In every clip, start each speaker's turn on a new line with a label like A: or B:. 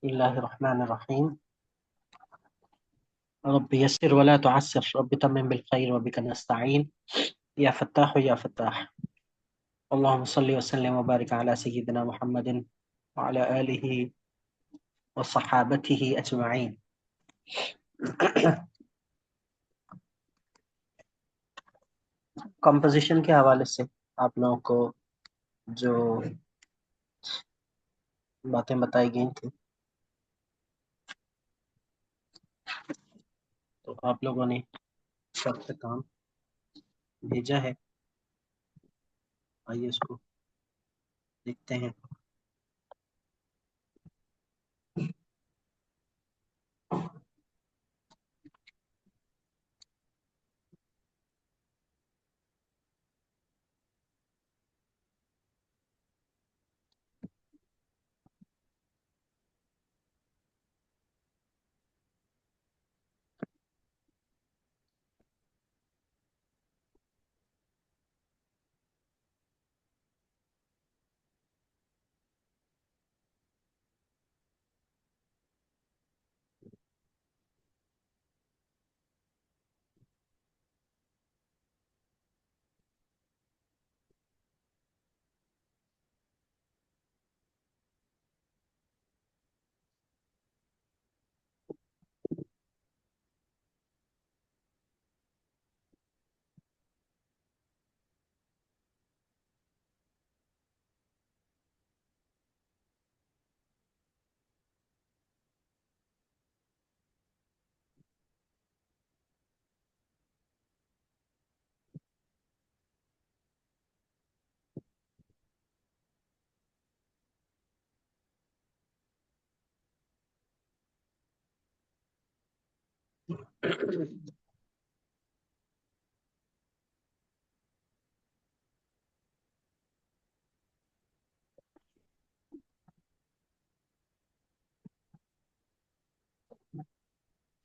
A: बिस्मिल्लाहिर्रहमानिर्रहीम। रब्बि यस्सिर वला तुअस्सिर rabbi तम्मिम bill खैर व बिका नस्तईन या फत्ताह या फत्ताह। अल्लाहुम्मा सल्लि व सल्लिम व बारिक अला सय्यिदिना मुहम्मदिन व अला आलिहि व सहाबतिहि अजमईन। कंपोजिशन के हवाले से आप लोगों को जो बातें बताई गई थी, तो आप लोगों ने वक्त काम भेजा है। आइए इसको देखते हैं।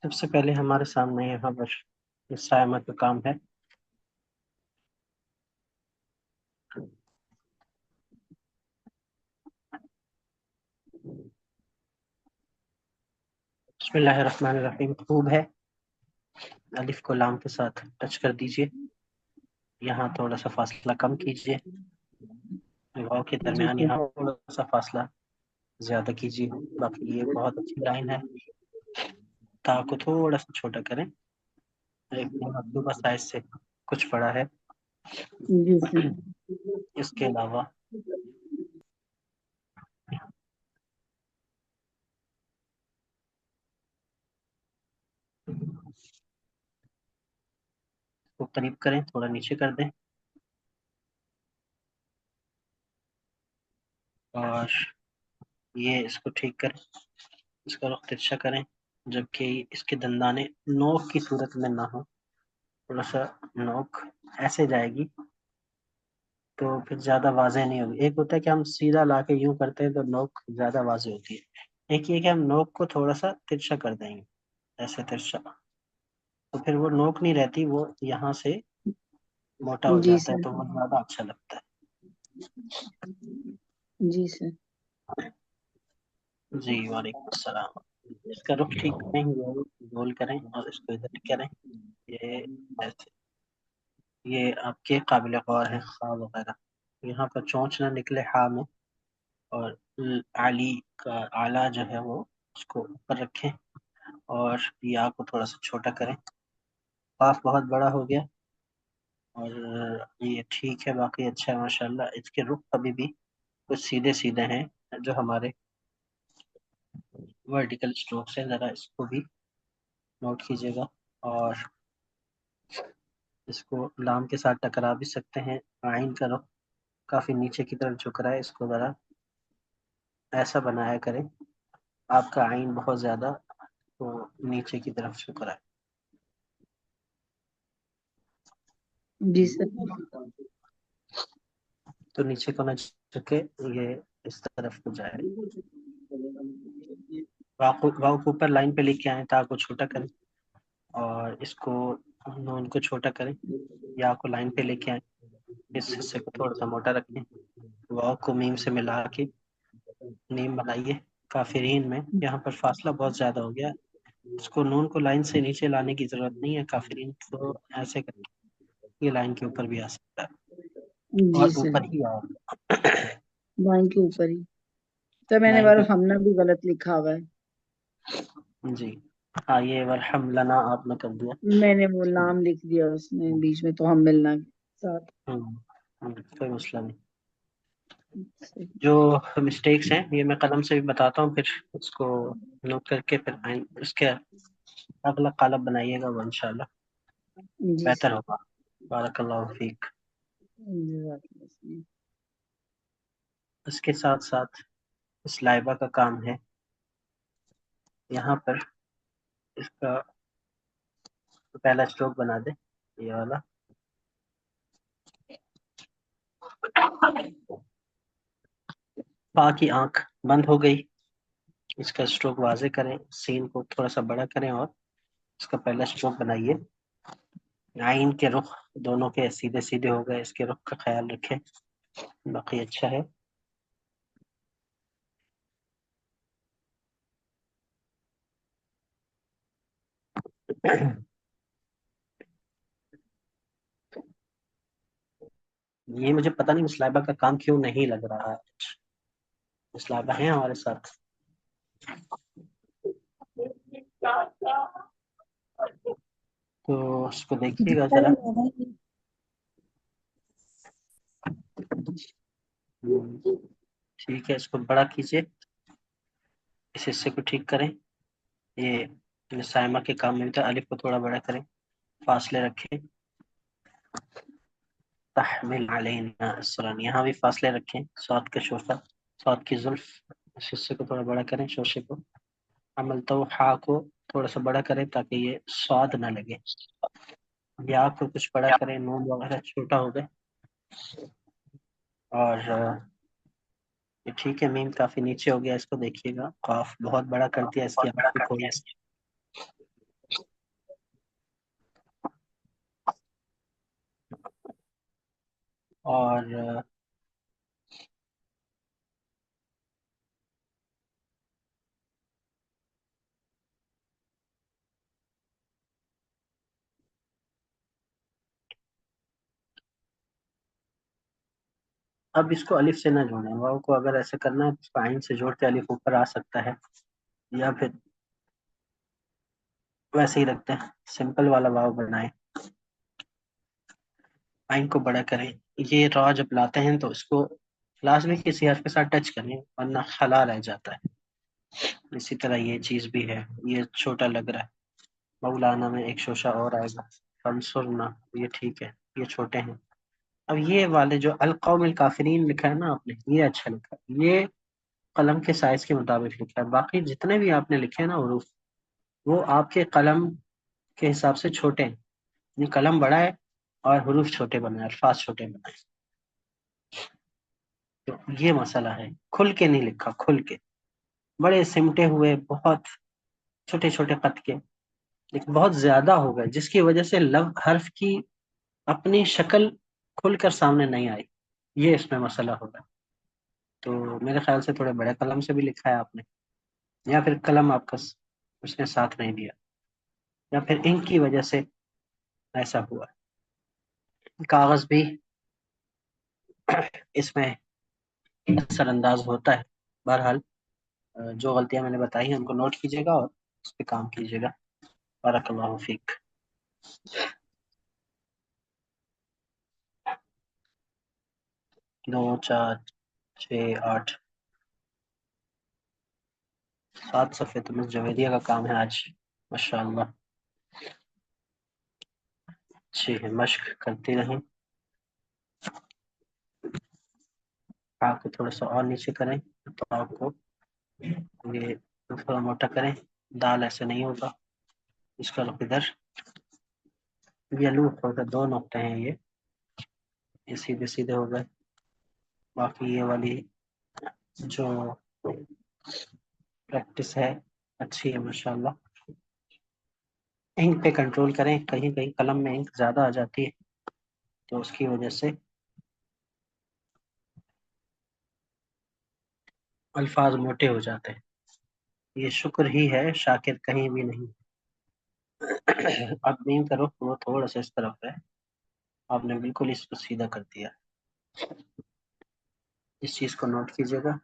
A: सबसे पहले हमारे सामने यहाँ पर इस्सामत का काम है। बिस्मिल्लाहिर्रहमानिर्रहीम। खूब है, अलिफ को लाम के साथ टच कर दीजिए। यहाँ थोड़ा सा फासला कम कीजिए। वाव के
B: जी
A: दरमियान
B: सर।
A: यहाँ थोड़ा सा फासला ज्यादा कीजिए। बाकी ये बहुत अच्छी लाइन है। ता को थोड़ा सा छोटा करें, एक मकतूबा साइज से कुछ बड़ा है।
B: जी सर।
A: इसके अलावा इसको करीब करें, थोड़ा नीचे कर दें और ये इसको ठीक करें। इसका रुख तिरछा करें, जबकि इसके दंदाने नोक की सूरत में ना हो। थोड़ा सा नोक ऐसे जाएगी तो फिर ज्यादा वाज़ेह नहीं होगी। एक होता है कि हम सीधा ला के यूं करते हैं तो नोक ज्यादा वाज़ेह होती है। एक ये कि हम नोक को थोड़ा सा तिरछा कर देंगे, ऐसे तिरछा, तो फिर वो नोक नहीं रहती, वो यहाँ से मोटा हो
B: जी
A: जाता है,
B: सर।
A: तो वो ज्यादा अच्छा लगता है।
B: जी सर।
A: जी वालेकुम अस्सलाम। इसका रुख ठीक करें, गोल गोल करें और इसको इधर करें। ये ऐसे, ये आपके काबिल गौर है खा वगैरह। यहाँ पर चोंच ना निकले हा में। और आली का आला जो है वो उसको ऊपर रखें और या को थोड़ा सा छोटा करें। काफ बहुत बड़ा हो गया और ये ठीक है, बाकी अच्छा है माशाल्लाह। इसके रुख अभी भी कुछ सीधे सीधे हैं जो हमारे वर्टिकल स्ट्रोक्स हैं, ज़रा इसको भी नोट कीजिएगा। और इसको लाम के साथ टकरा भी सकते हैं। आइन का रुख काफ़ी नीचे की तरफ झुक रहा है, इसको ज़रा ऐसा बनाया करें। आपका आइन बहुत ज़्यादा तो नीचे की तरफ झुक रहा
B: जी सर।
A: है, तो नीचे को न झुके, ये इस तरफ को जाए। वाव को ऊपर लाइन पे लेके आए, ता को छोटा करें और इसको नून को छोटा करें। या को लाइन पे लेके आए, इस हिस्से को थोड़ा सा मोटा रखें। वाव को मीम से मिला के नीम बनाइए। काफिरीन में यहाँ पर फासला बहुत ज्यादा हो गया। इसको नून को लाइन से नीचे लाने की जरूरत नहीं है, काफिरीन को ऐसे करके ये लाइन के ऊपर भी आ सकता है
B: जी
A: और
B: सर।
A: ऊपर ही आएगा।
B: लाइन के ऊपर ही। तो मैंने
A: लाइन
B: बार
A: के
B: हमना भी गलत लिखा हुआ है।
A: जी। हाँ, ये वरहम लना आपने कर दिया।
B: मैंने वो नाम लिख दिया उसमें बीच में, तो हम मिलना के साथ।
A: कोई मसला नहीं।
B: सही।
A: जो मिस्टेक्स हैं ये मैं कलम से भी बताता हूँ, फिर उसको नोट करके फिर उसके अगला कालब बनाइएगा, वो इंशाल्लाह
B: जी
A: बेहतर
B: सर।
A: होगा। बारकल्लाहु फीक।
B: जी।
A: इसके साथ साथ इस लाइबा का काम है यहाँ पर इसका पहला स्ट्रोक बना दे, ये वाला। पा की आंख बंद हो गई, इसका स्ट्रोक वाजे करें, सीन को थोड़ा सा बड़ा करें और इसका पहला स्ट्रोक बनाइए। आइन के रुख दोनों के सीधे सीधे हो गए, इसके रुख का ख्याल रखें, बाकी अच्छा है। ये मुझे पता नहीं मुसलाइबा का काम क्यों नहीं लग रहा है। मुसलाइबा है हमारे साथ। तो उसको देखिएगा जरा। ठीक है, इसको बड़ा कीजिए, इस हिस्से को ठीक करें। ये साइमा के काम में भी था, अलिफ को थोड़ा बड़ा करें, फासले रखें। तहमिल अलैना इसरान, यहाँ भी फासले रखें। सौद का शोशा, सौद की जुल्फ, इस हिस्से को थोड़ा बड़ा करें, शोशे को। अमल तो हा को थोड़ा सा बड़ा करें ताकि ये स्वाद ना लगे। या को कुछ बड़ा करें, नून वगैरह छोटा हो गए। और ये ठीक है, मीम काफी नीचे हो गया, इसको देखिएगा। काफ बहुत बड़ा कर दिया, इसकी आंख भी खोल दी। और अब इसको अलिफ से ना जोड़ें, वाव को अगर ऐसे करना है तो इसको आइन से जोड़ के अलिफ ऊपर आ सकता है, या फिर वैसे ही रखते हैं, सिंपल वाला वाव बनाएं। आइन को बड़ा करें। ये रॉ जब लाते हैं तो इसको लास्ट में किसी हर्फ के साथ टच करें, वरना खला रह जाता है। इसी तरह ये चीज भी है, ये छोटा लग रहा है। मौलाना में एक शोशा और आएगा, फंसुरना, ये ठीक है, ये छोटे हैं। अब ये वाले जो अलकौमिल काफिरीन लिखा है ना आपने, ये अच्छा लिखा है, ये कलम के साइज के मुताबिक लिखा है। बाकी जितने भी आपने लिखे हैं ना हरूफ, वो आपके कलम के हिसाब से छोटे हैं। ये कलम बड़ा है और हरूफ छोटे बनाए, अल्फाज छोटे बनाए। तो ये मसला है, खुल के नहीं लिखा, खुल के बड़े सिमटे हुए, बहुत छोटे छोटे कद के, लेकिन बहुत ज्यादा हो गए, जिसकी वजह से लव हर्फ की अपनी शक्ल खुलकर सामने नहीं आई। ये इसमें मसला होगा। तो मेरे ख्याल से थोड़े बड़े कलम से भी लिखा है आपने, या फिर कलम आपका उसने साथ नहीं दिया, या फिर इंक की वजह से ऐसा हुआ। कागज भी इसमें असरअंदाज होता है। बहरहाल जो गलतियां मैंने बताई हैं उनको नोट कीजिएगा और उस पर काम कीजिएगा। बारकल्लाहु फीक। 2 4 6 8 7 सफ़े तो मिस जवेदिया का काम है आज, माशाअल्लाह। अच्छी है, मश्क करती रहें। आपको थोड़ा सा और नीचे करें तो आपको ये थोड़ा मोटा करें, दाल ऐसे नहीं होगा। इसका रुख इधर, ये लूप होगा, 2 नुक्ते हैं ये सीधे सीधे हो गए। बाकी ये वाली जो प्रैक्टिस है अच्छी है माशाल्लाह। इंक पे कंट्रोल करें, कहीं कहीं कलम में इंक ज्यादा आ जाती है, तो उसकी वजह से अल्फाज मोटे हो जाते हैं। ये शुक्र ही है, शाकिर कहीं भी नहीं। अब मीम करो, वो थोड़ा सा इस तरफ है। आपने बिल्कुल इसको सीधा कर दिया। इस चीज को नोट कीजिएगा।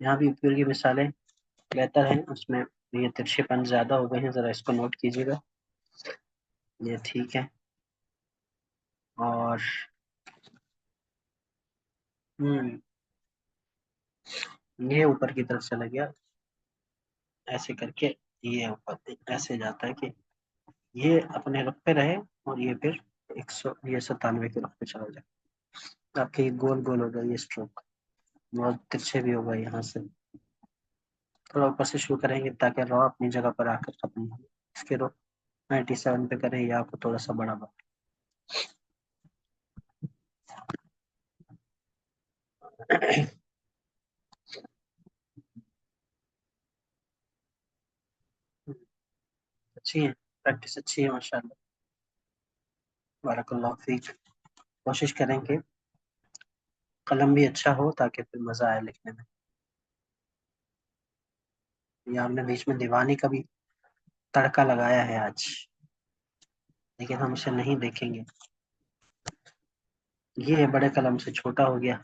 A: यहाँ भी उपयोगी की मिसालें बेहतर हैं, उसमें ये तिरछेपन ज्यादा हो गए हैं, जरा इसको नोट कीजिएगा। ये ठीक है। और हम्म ये ऊपर की तरफ चला गया, ऐसे करके। ये ऊपर ऐसे जाता है कि ये अपने रुख पे रहे, और ये फिर 197 के रुख पे चला जाए। आपके गोल गोल हो गया ये स्ट्रोक। बहुत तिरछे भी होगा यहाँ से। थोड़ा ऊपर से शुरू करेंगे ताकि रॉ अपनी जगह पर आकर खत्म हो। इसके रो 97 पे करें, या आपको थोड़ा सा बड़ा बना। अच्छी है, प्रैक्टिस अच्छी है माशाल्लाह। बारकल्लाह फीक। कोशिश करें कि कलम भी अच्छा हो ताकि फिर मजा आए लिखने में। ये हमने बीच में दीवानी का भी तड़का लगाया है आज, लेकिन हम इसे नहीं देखेंगे। ये बड़े कलम से छोटा हो गया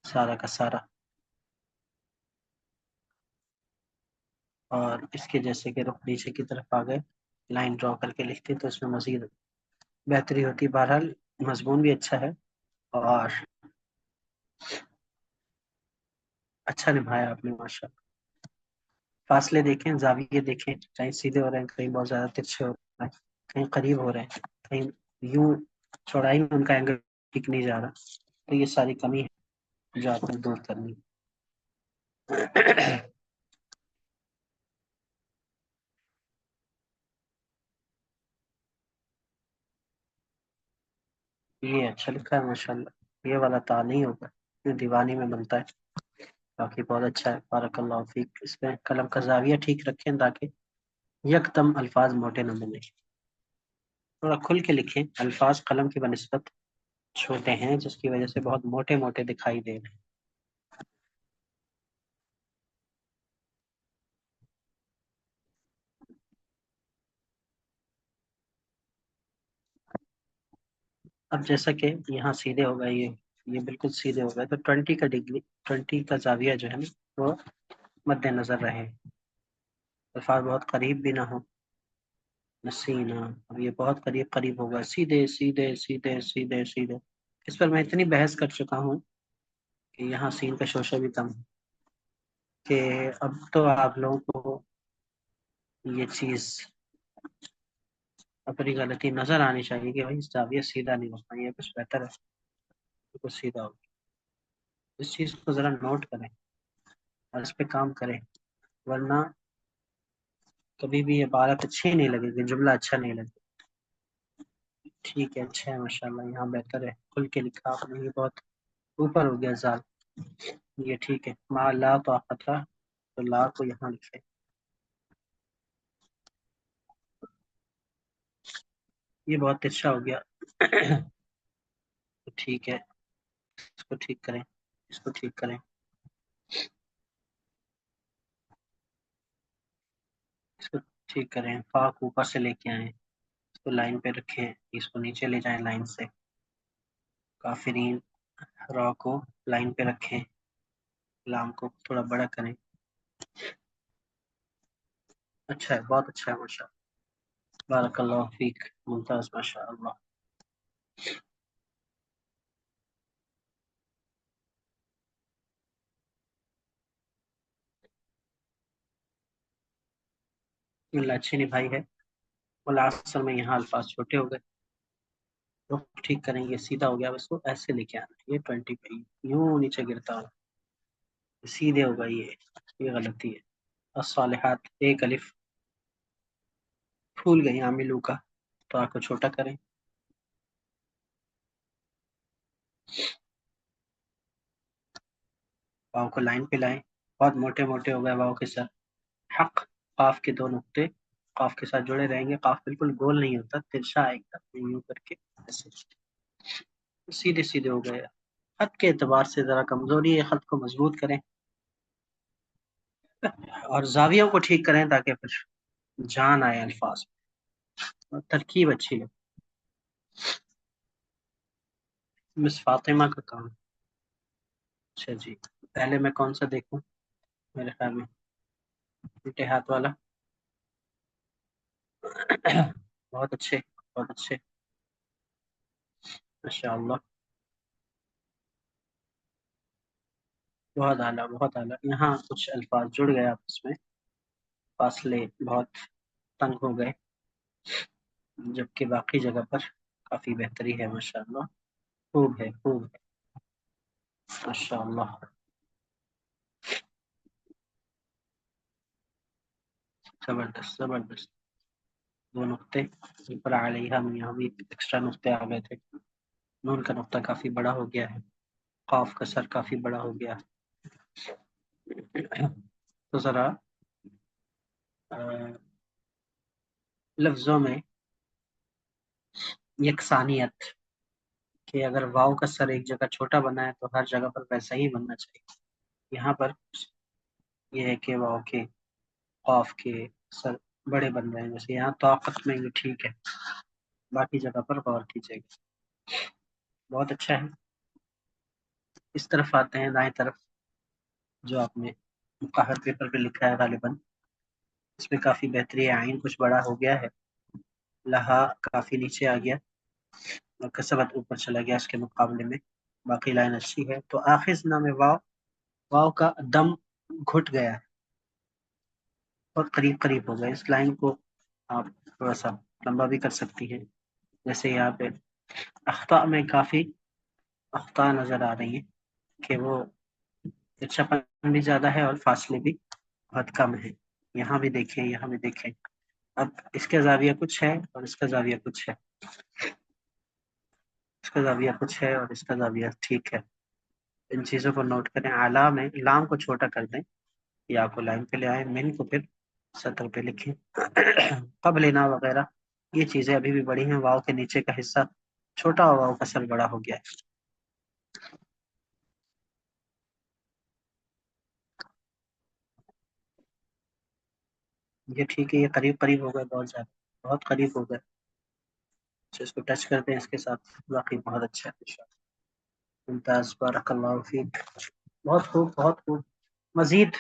A: सारा का सारा। और इसके जैसे कि रुख नीचे की तरफ आ गए, लाइन ड्रॉ करके लिखते तो इसमें मजीद बेहतरी होती। बहरहाल मजमून भी अच्छा है, और अच्छा निभाया आपने माशा। फासले देखें, जाविये देखें, कहीं सीधे हो रहे हैं, कहीं बहुत ज्यादा तिरछे हो रहे हैं, कहीं करीब हो रहे हैं, कहीं यूं चौड़ाई में उनका एंगल ठीक नहीं जा रहा। तो ये सारी कमी है जो आपने दूर करनी है। ये अच्छा लिखा है माशाल्लाह। ये वाला ता नहीं होगा, ये दीवानी में बनता है। बाकी बहुत अच्छा है, बारकल्लाह फीक। इसमें कलम का जाविया ठीक रखें ताकि यकदम अल्फाज मोटे न बने। थोड़ा खुल के लिखें, अल्फाज कलम की बनिस्बत छोटे हैं, जिसकी वजह से बहुत मोटे मोटे दिखाई दे रहे हैं। अब जैसा कि यहाँ सीधे हो गए, ये बिल्कुल सीधे हो गए, तो 20 का जाविया जो है ना, वो मद्देनजर रहे। अल्फाज बहुत करीब भी ना हो, नसीना। अब ये बहुत करीब करीब होगा, सीधे सीधे सीधे सीधे सीधे। इस पर मैं इतनी बहस कर चुका हूँ कि यहाँ सीन का शोशा भी कम है, कि अब तो आप लोगों को ये चीज अपनी गलती नजर आनी चाहिए कि भाई जाविया सीधा नहीं होता, ये कुछ बेहतर है, कुछ सीधा हो। इस चीज को जरा नोट करें और इस पे काम करें, वरना कभी भी ये बात अच्छी नहीं लगेगी, जुमला अच्छा नहीं लगेगा। ठीक है, अच्छा है माशाल्लाह, यहाँ बेहतर है। खुल के लिखा आपने, ये बहुत ऊपर हो गया जाल। ये ठीक है। मा ला तो आता, तो ला को यहाँ लिखे। ये बहुत अच्छा हो गया। तो ठीक है, इसको ठीक करें, इसको ठीक करें, इसको ठीक करें। फा को ऊपर से लेके आए, इसको लाइन पे रखें, इसको नीचे ले जाएं लाइन से। काफिरीन, रॉ को लाइन पे रखें, लाम को थोड़ा बड़ा करें। अच्छा है, बहुत अच्छा है माशा। बारकल्लाह फीक, मुमताज माशा अल्लाह। मिल्ला अच्छी निभाई है। बोला असल में यहाँ अल्फाज छोटे हो गए, तो ठीक करेंगे। सीधा हो गया, बस को ऐसे लेके आना, ये 20 पे यूं नीचे गिरता हो, सीधे होगा ये गलती है। अस्सालिहात, एक अलिफ फूल गई आमिलू का, तो आपको छोटा करें। वाव को लाइन पे लाएं, बहुत मोटे मोटे हो गए वाव के साथ। हक, काफ के दो नुक्ते काफ के साथ जुड़े रहेंगे। काफ बिल्कुल गोल नहीं होता, तिरछा है एकदम यूं करके। ऐसे सीधे सीधे हो गए। खत के एतबार से जरा कमजोरी है, खत को मजबूत करें और जावियों को ठीक करें ताकि फिर जान आए अल्फाज में और तरकीब अच्छी लगे। मिस फातिमा का काम। अच्छा जी, पहले मैं कौन सा देखूं? मेरे ख्याल में उल्टे हाथ वाला। बहुत अच्छे, बहुत अच्छे, माशाअल्लाह। बहुत आला, बहुत आला। यहाँ कुछ अल्फाज जुड़ गए आपस में, फासले बहुत तंग हो गए, जबकि बाकी जगह पर काफी बेहतरी है माशाअल्लाह। खूब है, खूब है, माशाअल्लाह। जबरदस्त, जबरदस्त। दो नुक्ते ऊपर आ रही, हम यहाँ भी एक्स्ट्रा नुक्ते आ गए थे। नून का नुक्ता काफी बड़ा हो गया है, काफ का सर काफी बड़ा हो गया है। तो जरा अ, लफ्जों में यकसानियत, कि अगर वाव का सर एक जगह छोटा बना है तो हर जगह पर वैसा ही बनना चाहिए। यहाँ पर यह है कि वाव के, काफ के सर बड़े बन रहे हैं, जैसे यहाँ ताकत में ये ठीक है, बाकी जगह पर गौर कीजिएगा। बहुत अच्छा है। इस तरफ आते हैं, दाएं तरफ, जो आपने मुकाहर पेपर पे लिखा है गालिबन, इसमें काफी बेहतरी है। आइन कुछ बड़ा हो गया है, लहा काफी नीचे आ गया और कसबत ऊपर चला गया इसके मुकाबले में। बाकी लाइन अच्छी है। तो आखिर नाम है वाव, वाव का दम घुट गया है, बहुत करीब करीब हो गया। इस लाइन को आप थोड़ा सा लंबा भी कर सकती हैं। जैसे यहाँ पे अख्ता में काफी अख्ता नजर आ रही है, कि वो तिरछापन भी ज्यादा है और फासले भी बहुत कम है। यहाँ भी देखें, यहाँ भी देखें। अब इसका जाविया कुछ है और इसका जाविया कुछ है, इसका जाविया कुछ है और इसका जाविया ठीक है। इन चीजों को नोट करें। आला में लाम को छोटा कर दें, या को लाइन पे ले आए, मिन को फिर सतर पे लिखें। कब लेना वगैरह, ये चीजें अभी भी बड़ी हैं। वाव के नीचे का हिस्सा छोटा और वाव का सर बड़ा हो गया है। ये ठीक है, ये करीब करीब हो गए, बहुत ज्यादा, बहुत करीब हो गए। तो इसको टच करते हैं इसके साथ, बाकी बहुत अच्छा है। मुमताज, बारकल्लाहु फीक। बहुत खूब, बहुत खूब। मजीद,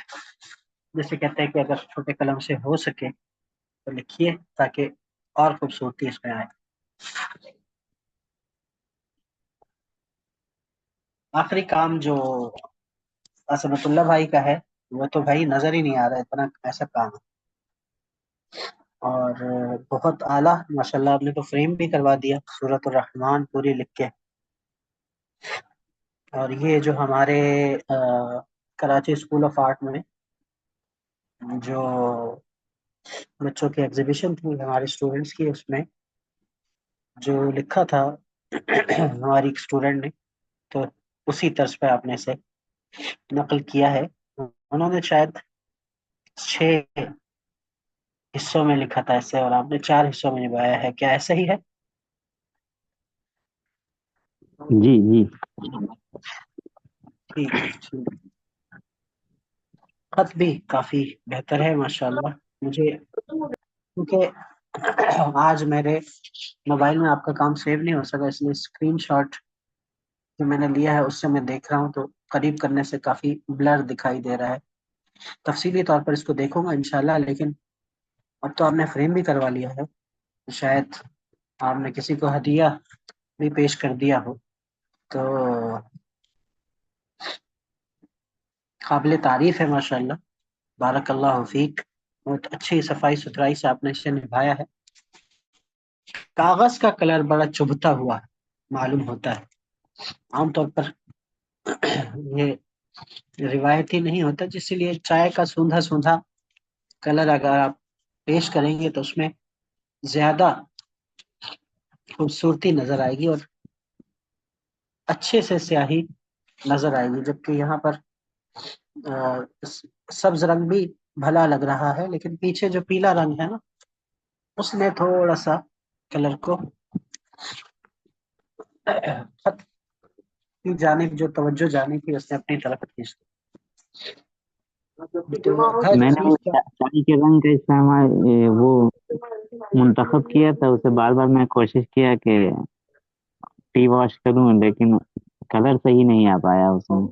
A: जैसे कहते हैं कि अगर छोटे कलम से हो सके तो लिखिए, ताकि और खूबसूरती इसमें आए। आखिरी काम जो असमतुल्ला भाई का है, वो तो भाई नजर ही नहीं आ रहा है, इतना ऐसा काम है। और बहुत आला माशाल्लाह, आपने तो फ्रेम भी करवा दिया सूरत रहमान पूरी लिख के। और ये जो हमारे कराची स्कूल ऑफ आर्ट में जो बच्चों की एग्जीबिशन थी हमारे स्टूडेंट्स की, उसमें जो लिखा था हमारी स्टूडेंट ने, तो उसी तर्ज पे आपने से नकल किया है। उन्होंने शायद 6 हिस्सों में लिखा था ऐसे, और आपने 4 हिस्सों में निभाया है, क्या ऐसा ही है?
C: जी जी।
A: ठीक है, ठीक। खत भी काफी बेहतर है माशाल्लाह। मुझे, क्योंकि आज मेरे मोबाइल में आपका काम सेव नहीं हो सका, इसलिए स्क्रीनशॉट जो मैंने लिया है उससे मैं देख रहा हूँ, तो करीब करने से काफी ब्लर दिखाई दे रहा है। तफसीली तौर पर इसको देखूंगा इंशाल्लाह। लेकिन अब तो आपने फ्रेम भी करवा लिया है, तो शायद आपने किसी को हदिया भी पेश कर दिया हो, तो काबिल तारीफ है माशाल्लाह। बारकल्लाहु फीक। बहुत अच्छी सफाई सुथराई से आपने इसे निभाया है। कागज का कलर बड़ा चुभता हुआ मालूम होता है। आमतौर पर ये रिवायती नहीं होता, जिसलिए चाय का सूंधा सूंधा कलर अगर आप पेश करेंगे तो उसमें ज्यादा खूबसूरती नजर आएगी और अच्छे से स्याही नजर आएगी। जबकि यहाँ पर सब्ज रंग भी भला लग रहा है, लेकिन पीछे जो पीला रंग है ना, उसने थोड़ा सा कलर को खत की जानिब जो तवज्जो जानी थी उसने अपनी तरफ खींच दी। तो हर
C: मैंने
A: चीज
C: वो
A: का
C: चाय के रंग का इस्तेमाल वो मुंतखब किया था, उसे बार बार मैं कोशिश किया कि टी वॉश करूं, लेकिन कलर सही नहीं आ पाया उसमें।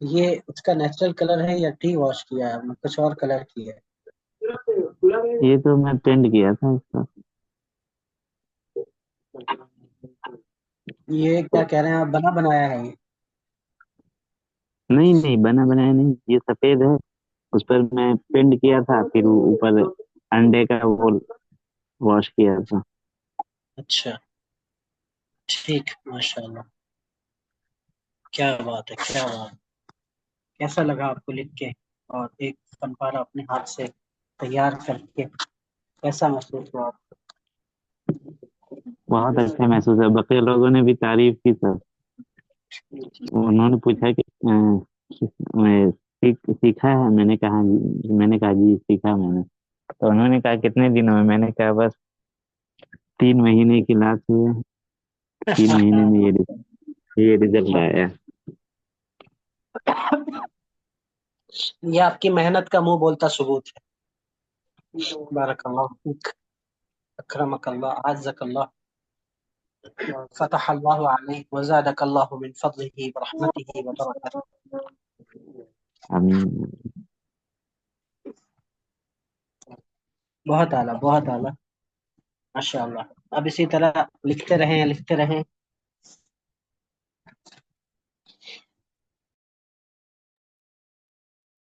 A: ये उसका नेचुरल कलर है या टी वॉश किया है आपने, कुछ और कलर किया है?
C: ये तो मैं पेंट किया था इसका।
A: ये क्या कह रहे हैं आप, बना बनाया है ये?
C: नहीं नहीं, बना बनाया नहीं, ये सफेद है। उस पर मैं पेंट किया था, फिर वो ऊपर अंडे का वो वॉश किया था।
A: अच्छा, ठीक, माशाल्लाह, क्या बात है, क्या बात। कैसा लगा आपको लिख के, और एक फनपारा अपने हाथ से तैयार करके कैसा महसूस हुआ आपको?
C: बहुत अच्छा महसूस है, बाकी लोगों ने भी तारीफ की सर। उन्होंने पूछा कि मैं सीखा है? मैंने कहा जी सीखा मैंने। तो उन्होंने कहा कितने दिनों में? मैंने कहा बस 3 महीने की क्लास हुई है। 3 महीने में ये रिजल्ट आया।
A: ये आपकी मेहनत का मुंह बोलता सबूत है। बारकल्लाह फीक, अकरमकल्लाह, अज़्ज़कल्लाह, फ़तहल्लाहु अलैक व ज़ादकल्लाहु मिन फ़ज़लिही व रहमतिही व बरकतिही।
C: आमीन।
A: बहुत आला, बहुत आला, माशाअल्लाह। अब इसी तरह लिखते रहें, लिखते रहें।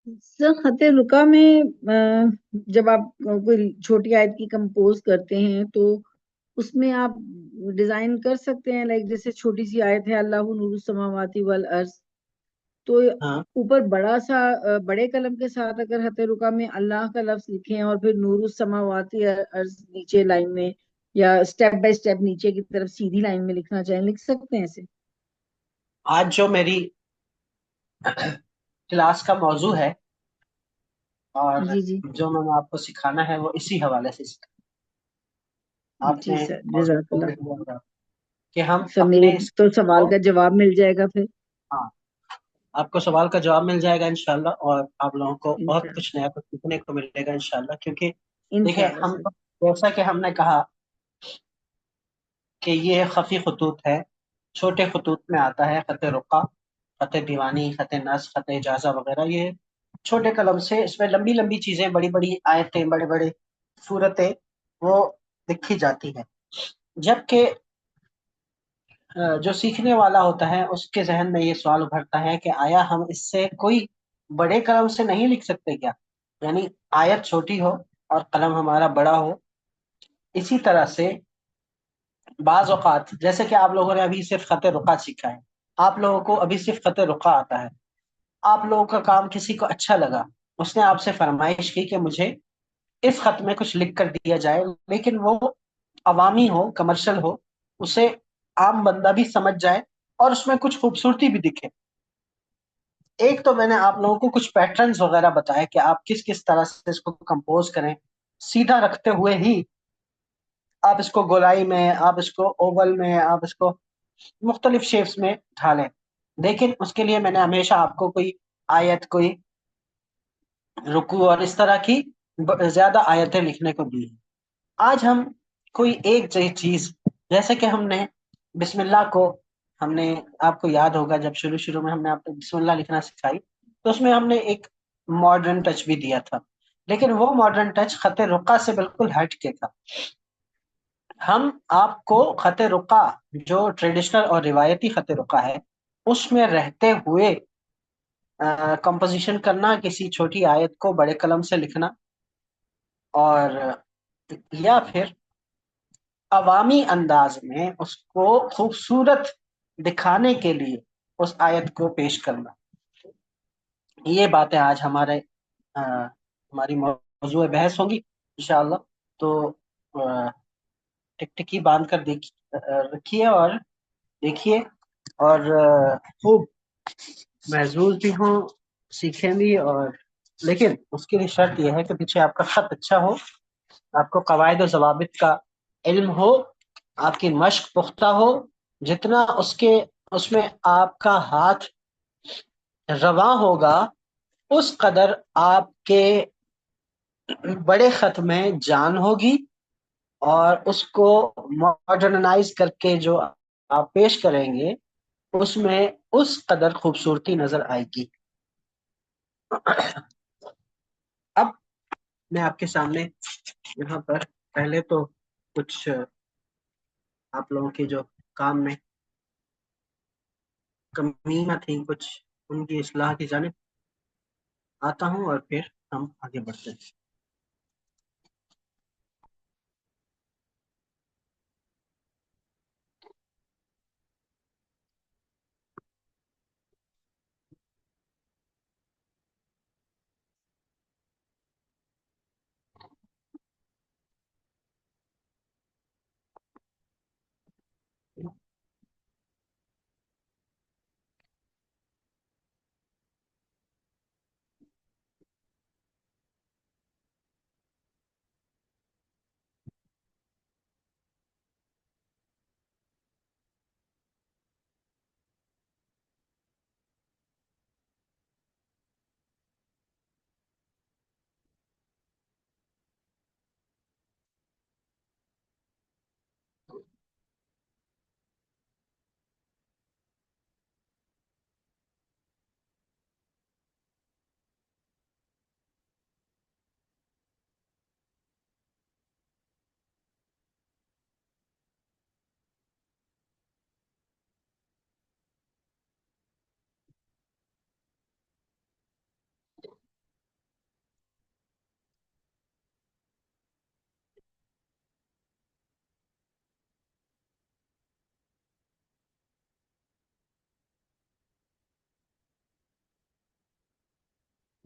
B: सर खते रुका में जब आप कोई छोटी आयत की कंपोज करते हैं तो उसमें आप डिजाइन कर सकते हैं, लाइक जैसे छोटी सी आयत है अल्लाहु नूरु समावाति वल अर्ज, तो
A: हाँ,
B: ऊपर बड़ा सा बड़े कलम के साथ अगर खते रुका में अल्लाह का लफ्ज लिखें और फिर नूरु समावाति अर्ज नीचे लाइन में, या स्टेप बाय स्टेप नीचे की तरफ सीधी लाइन में लिखना चाहें लिख सकते हैं ऐसे।
A: आज जो मेरी क्लास का मौजू है और
B: जी जी।
A: जो मैंने आपको सिखाना है वो इसी हवाले से
B: जी
A: आपने
B: सर,
A: मौजू को
B: जज़ाकल्लाह।
A: लिख लिया होगा कि हम
B: सर मेरे
A: अपने इस
B: तो सवाल
A: को,
B: का जवाब मिल जाएगा फिर।
A: हाँ, आपको सवाल का जवाब मिल जाएगा इंशाल्लाह, और आप लोगों को बहुत
B: इंशाल्लाह।
A: कुछ नया कुछ सीखने को मिलेगा इंशाल्लाह, क्योंकि देखिए
B: इंशाल्लाह
A: हम
B: सर।
A: तो, जैसा कि हमने कहा कि ये खफी खतूत है, छोटे खतूत में आता है खत रुका, खत दीवानी, खत नस, खत इजाजा वगैरह। ये छोटे कलम से, इसमें लंबी लंबी चीजें, बड़ी बड़ी आयतें, बड़े बड़े सूरतें वो लिखी जाती है। जबकि जो सीखने वाला होता है उसके जहन में ये सवाल उभरता है कि आया हम इससे कोई बड़े कलम से नहीं लिख सकते क्या? यानी आयत छोटी हो और कलम हमारा बड़ा हो। इसी तरह से बाज औकात, जैसे कि आप लोगों ने अभी सिर्फ खत रुका सीखा है, आप लोगों को अभी सिर्फ खत रुका आता है, आप लोगों का काम किसी को अच्छा लगा, उसने आपसे फरमाइश की कि मुझे इस खत में कुछ लिख कर दिया जाए, लेकिन वो अवामी हो, कमर्शियल हो, उसे आम बंदा भी समझ जाए और उसमें कुछ खूबसूरती भी दिखे। एक तो मैंने आप लोगों को कुछ पैटर्न्स वगैरह बताए कि आप किस किस तरह से इसको कंपोज करें, सीधा रखते हुए ही आप इसको गोलाई में, आप इसको ओवल में, आप इसको मुख्तलिफ शेप्स में ढालें। लेकिन उसके लिए मैंने हमेशा आपको कोई आयत, कोई रुकू और इस तरह की ज्यादा आयतें लिखने को दी है। आज हम कोई एक चीज, जैसे कि हमने बिस्मिल्लाह को, हमने, आपको याद होगा जब शुरू शुरू में हमने आपको बिस्मिल्लाह लिखना सिखाई, तो उसमें हमने एक मॉडर्न टच भी दिया था, लेकिन वो मॉडर्न टच खत रुका से बिल्कुल हट के था। हम आपको खत रुका, जो ट्रेडिशनल और रिवायती खत रुका है, उसमें रहते हुए कंपोजिशन करना, किसी छोटी आयत को बड़े कलम से लिखना, और या फिर अवामी अंदाज में उसको खूबसूरत दिखाने के लिए उस आयत को पेश करना। ये बातें आज हमारी मौजूद बहस होंगी इंशाअल्लाह। तो टिकटिकी बांध कर रखिए और देखिए, और खूब महजूज भी हों, सीखें भी। और लेकिन उसके लिए शर्त यह है कि पीछे आपका खत अच्छा हो, आपको कवायद और जवाबित का इल्म हो, आपकी मश्क पुख्ता हो, जितना उसके उसमें आपका हाथ रवा होगा, उस कदर आपके बड़े खत में जान होगी, और उसको मॉडर्नाइज करके जो आप पेश करेंगे उसमें उस कदर खूबसूरती नजर आएगी। अब मैं आपके सामने यहाँ पर पहले तो कुछ आप लोगों के जो काम में कमियां थी, कुछ उनकी इस्लाह की जानिब आता हूँ, और फिर हम आगे बढ़ते हैं।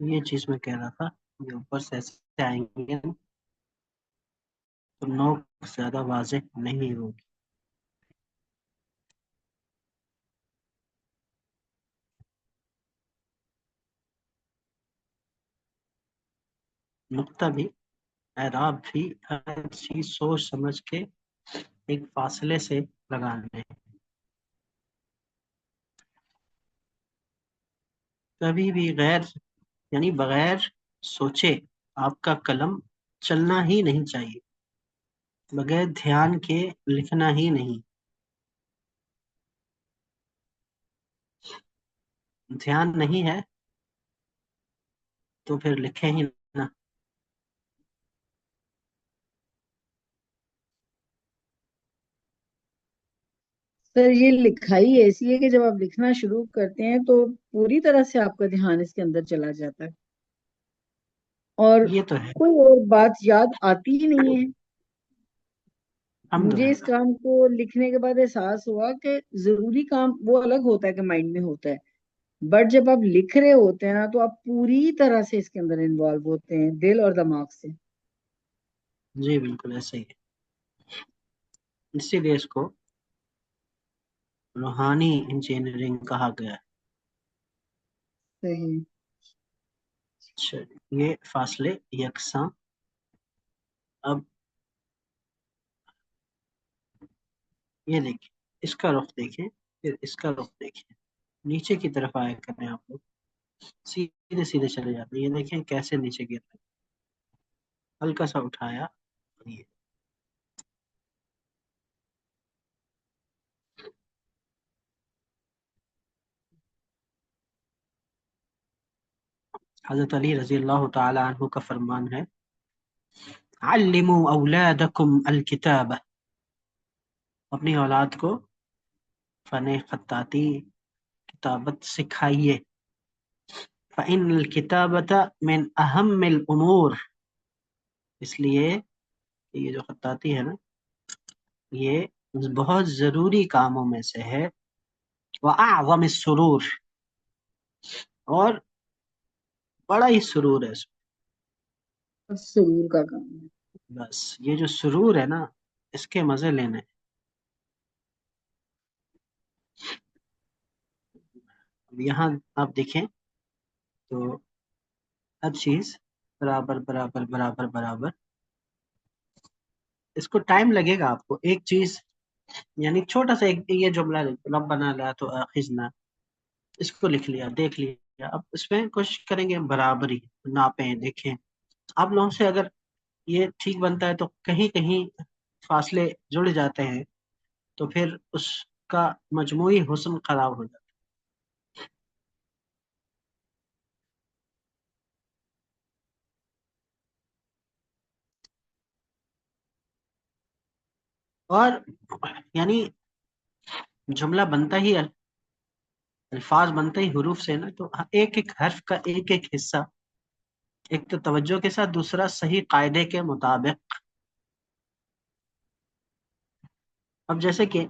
A: ये चीज मैं कह रहा था, ये ऊपर से ऐसे आएंगे तो नोक ज्यादा वाज़ेह नहीं होगी। नुक्ता भी, एराब भी, हर चीज सोच समझ के एक फासले से लगाने हैं। कभी भी गैर यानी बगैर सोचे आपका कलम चलना ही नहीं चाहिए, बगैर ध्यान के लिखना ही नहीं। ध्यान नहीं है तो फिर लिखे ही ना।
B: सर ये लिखाई ऐसी है कि जब आप लिखना शुरू करते हैं तो पूरी तरह से आपका ध्यान इसके अंदर चला जाता है और
A: ये तो है।
B: कोई और बात याद आती ही नहीं है। मुझे इस
A: अल्हम्दुलिल्लाह।
B: काम को लिखने के बाद एहसास हुआ कि जरूरी काम वो अलग होता है कि माइंड में होता है, बट जब आप लिख रहे होते हैं ना तो आप पूरी तरह से इसके अंदर इन्वॉल्व होते हैं, दिल और दिमाग से।
A: जी बिल्कुल ऐसे ही है, इसीलिए इसको रूहानी इंजीनियरिंग कहा गया है।
B: सही।
A: अच्छा, ये फासले यकसा। अब ये देखिए, इसका रुख देखें, फिर इसका रुख देखें, नीचे की तरफ आया करें आप लोग, सीधे सीधे चले जाते हैं। ये देखें कैसे नीचे गिर रहे हैं। हल्का सा उठाया, ये हजरत अली रजी अल्लाह तआला अन्हु का फरमान है, अल्लिमू औलादकुम अल किताबा, अपनी औलाद को फने खत्ताती, किताबत सिखाइए। फ़इन्नल किताबता मिन अहम्मिल उमूर, इसलिए ये जो खत्ताती है ना, ये बहुत जरूरी कामों में से है। व अअज़म सुरूर, और बड़ा ही सुरूर है इसमें।
B: सुरूर का काम है।
A: बस ये जो सुरूर है ना, इसके मजे लेने हैं। अब यहाँ आप देखें तो हर चीज बराबर बराबर बराबर बराबर। इसको टाइम लगेगा आपको, एक चीज यानी छोटा सा एक ये जुमला रब्बना ला तुआखिजना, इसको लिख लिया, देख लिया। अब इसमें कोशिश करेंगे बराबरी, नापें, देखें। आप लोगों से अगर ये ठीक बनता है तो कहीं कहीं फासले जुड़ जाते हैं, तो फिर उसका मजमूई हुस्न खराब हो जाता है। और यानी जुमला बनता ही, अल्फाज बनते ही हरूफ से ना, तो एक एक हर्फ का एक एक हिस्सा, एक तो तवज्जो के साथ, दूसरा सही कायदे के मुताबिक। अब जैसे कि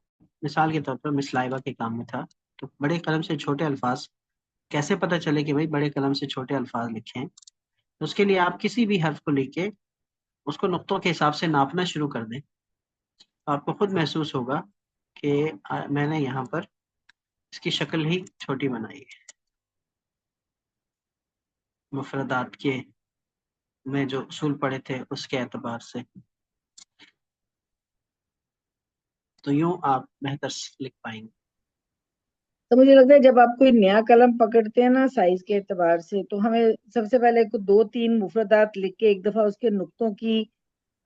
A: मिसाल के तौर पर मिसलाइबा के काम में था, तो बड़े कलम से छोटे अल्फाज कैसे पता चले कि भाई बड़े कलम से छोटे अल्फाज लिखे हैं। तो उसके लिए आप किसी भी हर्फ को लिख के उसको नुक्तों के हिसाब से नापना शुरू कर दें, तो आपको खुद महसूस होगा कि मैंने यहाँ पर इसकी शक्ल ही छोटी बनाई है, मुफरदात के में जो उसूल पढ़े थे उसके एतबार से। तो यूं आप बेहतर लिख पाएंगे।
B: तो मुझे लगता है जब आप कोई नया कलम पकड़ते हैं ना साइज के एतबार से, तो हमें सबसे पहले कुछ दो तीन मुफरदात लिख के एक दफा उसके नुक्तों की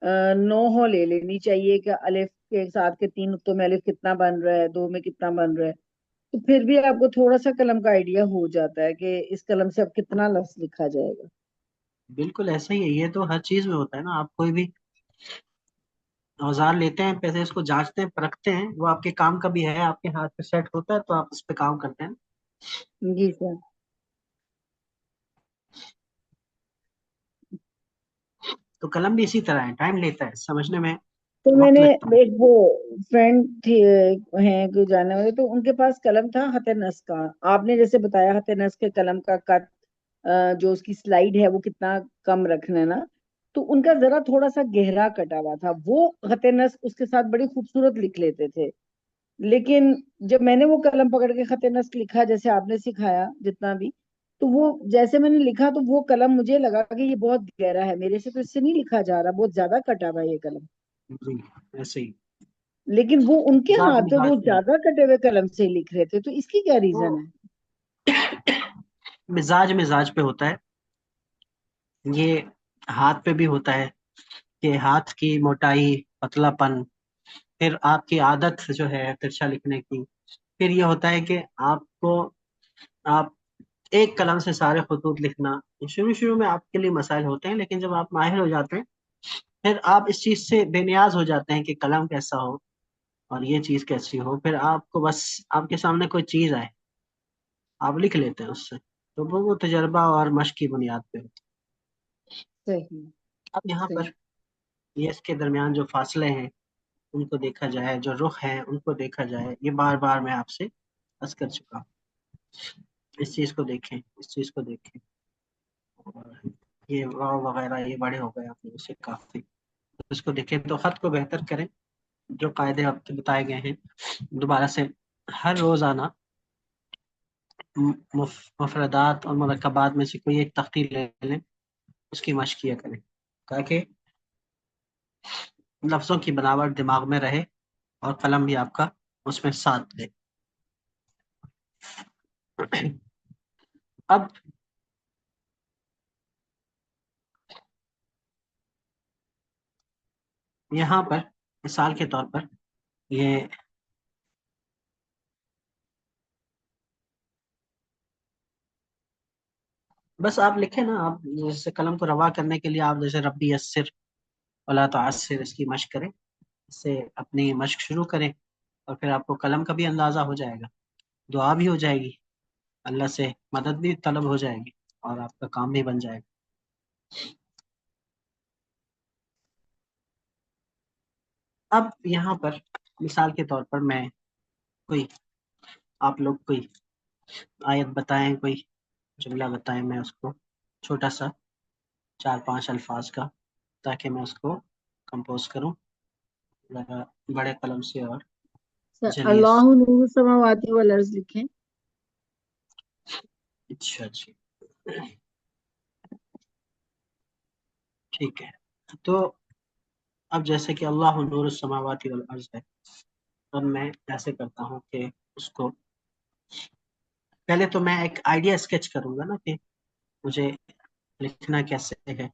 B: नोह ले लेनी चाहिए कि अलिफ के साथ के तीन नुक्तों में अलिफ कितना बन रहा है, दो में कितना बन रहा है। तो फिर भी आपको थोड़ा सा कलम का आइडिया हो जाता है कि इस कलम से अब कितना लफ्ज लिखा जाएगा।
A: बिल्कुल ऐसा ही है, ये तो हर चीज में होता है ना। आप कोई भी औजार लेते हैं, पहले इसको जांचते हैं, परखते हैं, वो आपके काम का भी है, आपके हाथ पे सेट होता है तो आप उस पे काम करते हैं।
B: जी सर।
A: तो कलम भी इसी तरह है, टाइम लेता है समझने में,
B: तो
A: वक्त
B: मैंने
A: लगता है।
B: एक वो फ्रेंड थी, हैं कोई जानने वाले, तो उनके पास कलम था हते नस का। आपने जैसे बताया हते नस के कलम का कट, जो उसकी स्लाइड है वो कितना कम रखना है ना, तो उनका जरा थोड़ा सा गहरा कटा हुआ था। वो हते नस उसके साथ बड़ी खूबसूरत लिख लेते थे। लेकिन जब मैंने वो कलम पकड़ के खत नस्ख लिखा जैसे आपने सिखाया जितना भी, तो वो जैसे मैंने लिखा तो वो कलम मुझे लगा कि ये बहुत गहरा है, मेरे से तो इससे नहीं लिखा जा रहा, बहुत ज्यादा कटा हुआ है ये कलम।
A: जी, ऐसे ही।
B: लेकिन वो उनके
A: मिजाज
B: हाथ पे
A: मिजाज
B: वो
A: पे होता
B: ज्यादा कटे हुए कलम से ही लिख रहे थे, तो इसकी क्या
A: है
B: रीजन
A: वो।
B: है?
A: मिजाज मिजाज पे होता है ये। हाथ पे भी होता है कि हाथ की मोटाई, पतलापन, फिर आपकी आदत जो है तिरछा लिखने की। फिर ये होता है कि आपको, आप एक कलम से सारे खतूत लिखना, शुरू शुरू में आपके लिए मसाइल होते हैं, लेकिन जब आप माहिर हो जाते हैं फिर आप इस चीज से बेनियाज हो जाते हैं कि कलम कैसा हो और ये चीज कैसी हो। फिर आपको बस आपके सामने कोई चीज आए, आप लिख लेते हैं उससे। तो वो तजर्बा और मश्क की बुनियाद पे होता
B: सही।
A: है। अब यहाँ
B: सही।
A: पर ये इसके दरमियान जो फासले हैं उनको देखा जाए, जो रुख है उनको देखा जाए, ये बार बार मैं आपसे अर्ज कर चुका हूँ। इस चीज को देखें, इस चीज को देखें। और ये वाव वगैरह ये बड़े हो गए आप लोगों से काफी, तो इसको देखें तो खत को बेहतर करें। जो कायदे आपके बताए गए हैं दोबारा से हर रोजाना मुफरदात और मुरक्कबात में से कोई एक तख्ती ले लें, उसकी मशक किया करें, ताकि लफ्जों की बनावट दिमाग में रहे और कलम भी आपका उसमें साथ दे। अब यहाँ पर मिसाल के तौर पर ये, बस आप लिखें ना, आप जैसे कलम को रवा करने के लिए आप जैसे रब्बी यस्सिर वला तुअस्सिर, इसकी मशक करें, इससे अपनी मशक शुरू करें। और फिर आपको कलम का भी अंदाजा हो जाएगा, दुआ भी हो जाएगी, अल्लाह से मदद भी तलब हो जाएगी, और आपका काम भी बन जाएगा। अब यहाँ पर मिसाल के तौर पर मैं कोई, आप लोग कोई आयत बताएं, कोई जुमला बताएं, मैं उसको छोटा सा 4-5 अल्फाज का, ताकि मैं उसको कंपोज करूं ज़रा बड़े कलम से और जलील से।
B: अल्लाह नूर समावाति वल अर्ज लिखें।
A: अच्छा जी, ठीक है। तो अब जैसे कि अल्लाह नूर समावाति वल अर्ज है, और मैं ऐसे करता हूँ कि उसको पहले तो मैं एक आइडिया स्केच करूंगा ना कि मुझे लिखना कैसे है।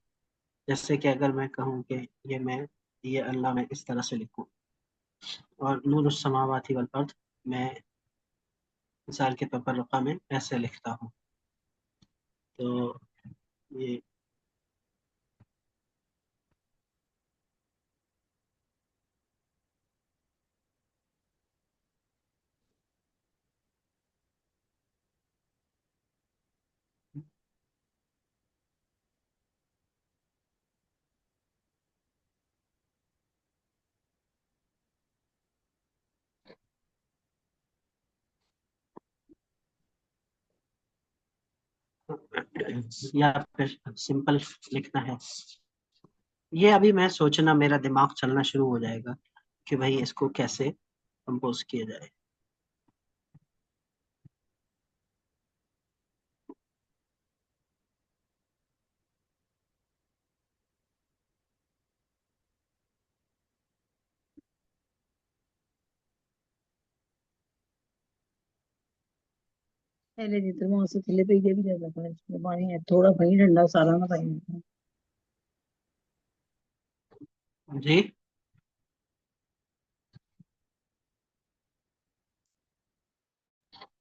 A: जैसे कि अगर मैं कहूँ कि ये अल्लाह मैं इस तरह से लिखूं, और नूर समावाती वल अर्द मैं मिसाल के तौर पर रुका में ऐसे लिखता हूँ। तो ये या फिर सिंपल लिखना है, ये अभी मैं सोचना, मेरा दिमाग चलना शुरू हो जाएगा कि भाई इसको कैसे कंपोज किया जाए।
B: पहले जितना वहां से थले पे ये भी ज्यादा था, इसमें पानी है थोड़ा, पानी ठंडा सारा ना पानी।
A: जी।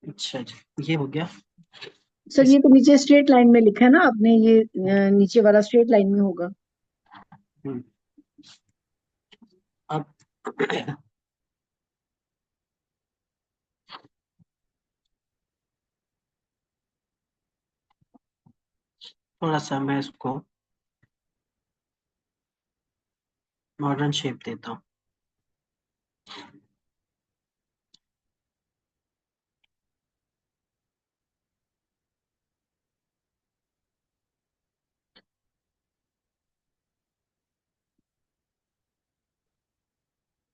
A: अच्छा जी, ये हो गया।
B: सर
A: इस
B: ये तो नीचे स्ट्रेट लाइन में लिखा है ना आपने, ये नीचे वाला स्ट्रेट लाइन में होगा।
A: हम्म, अब थोड़ा सा मैं इसको मॉडर्न शेप देता हूँ।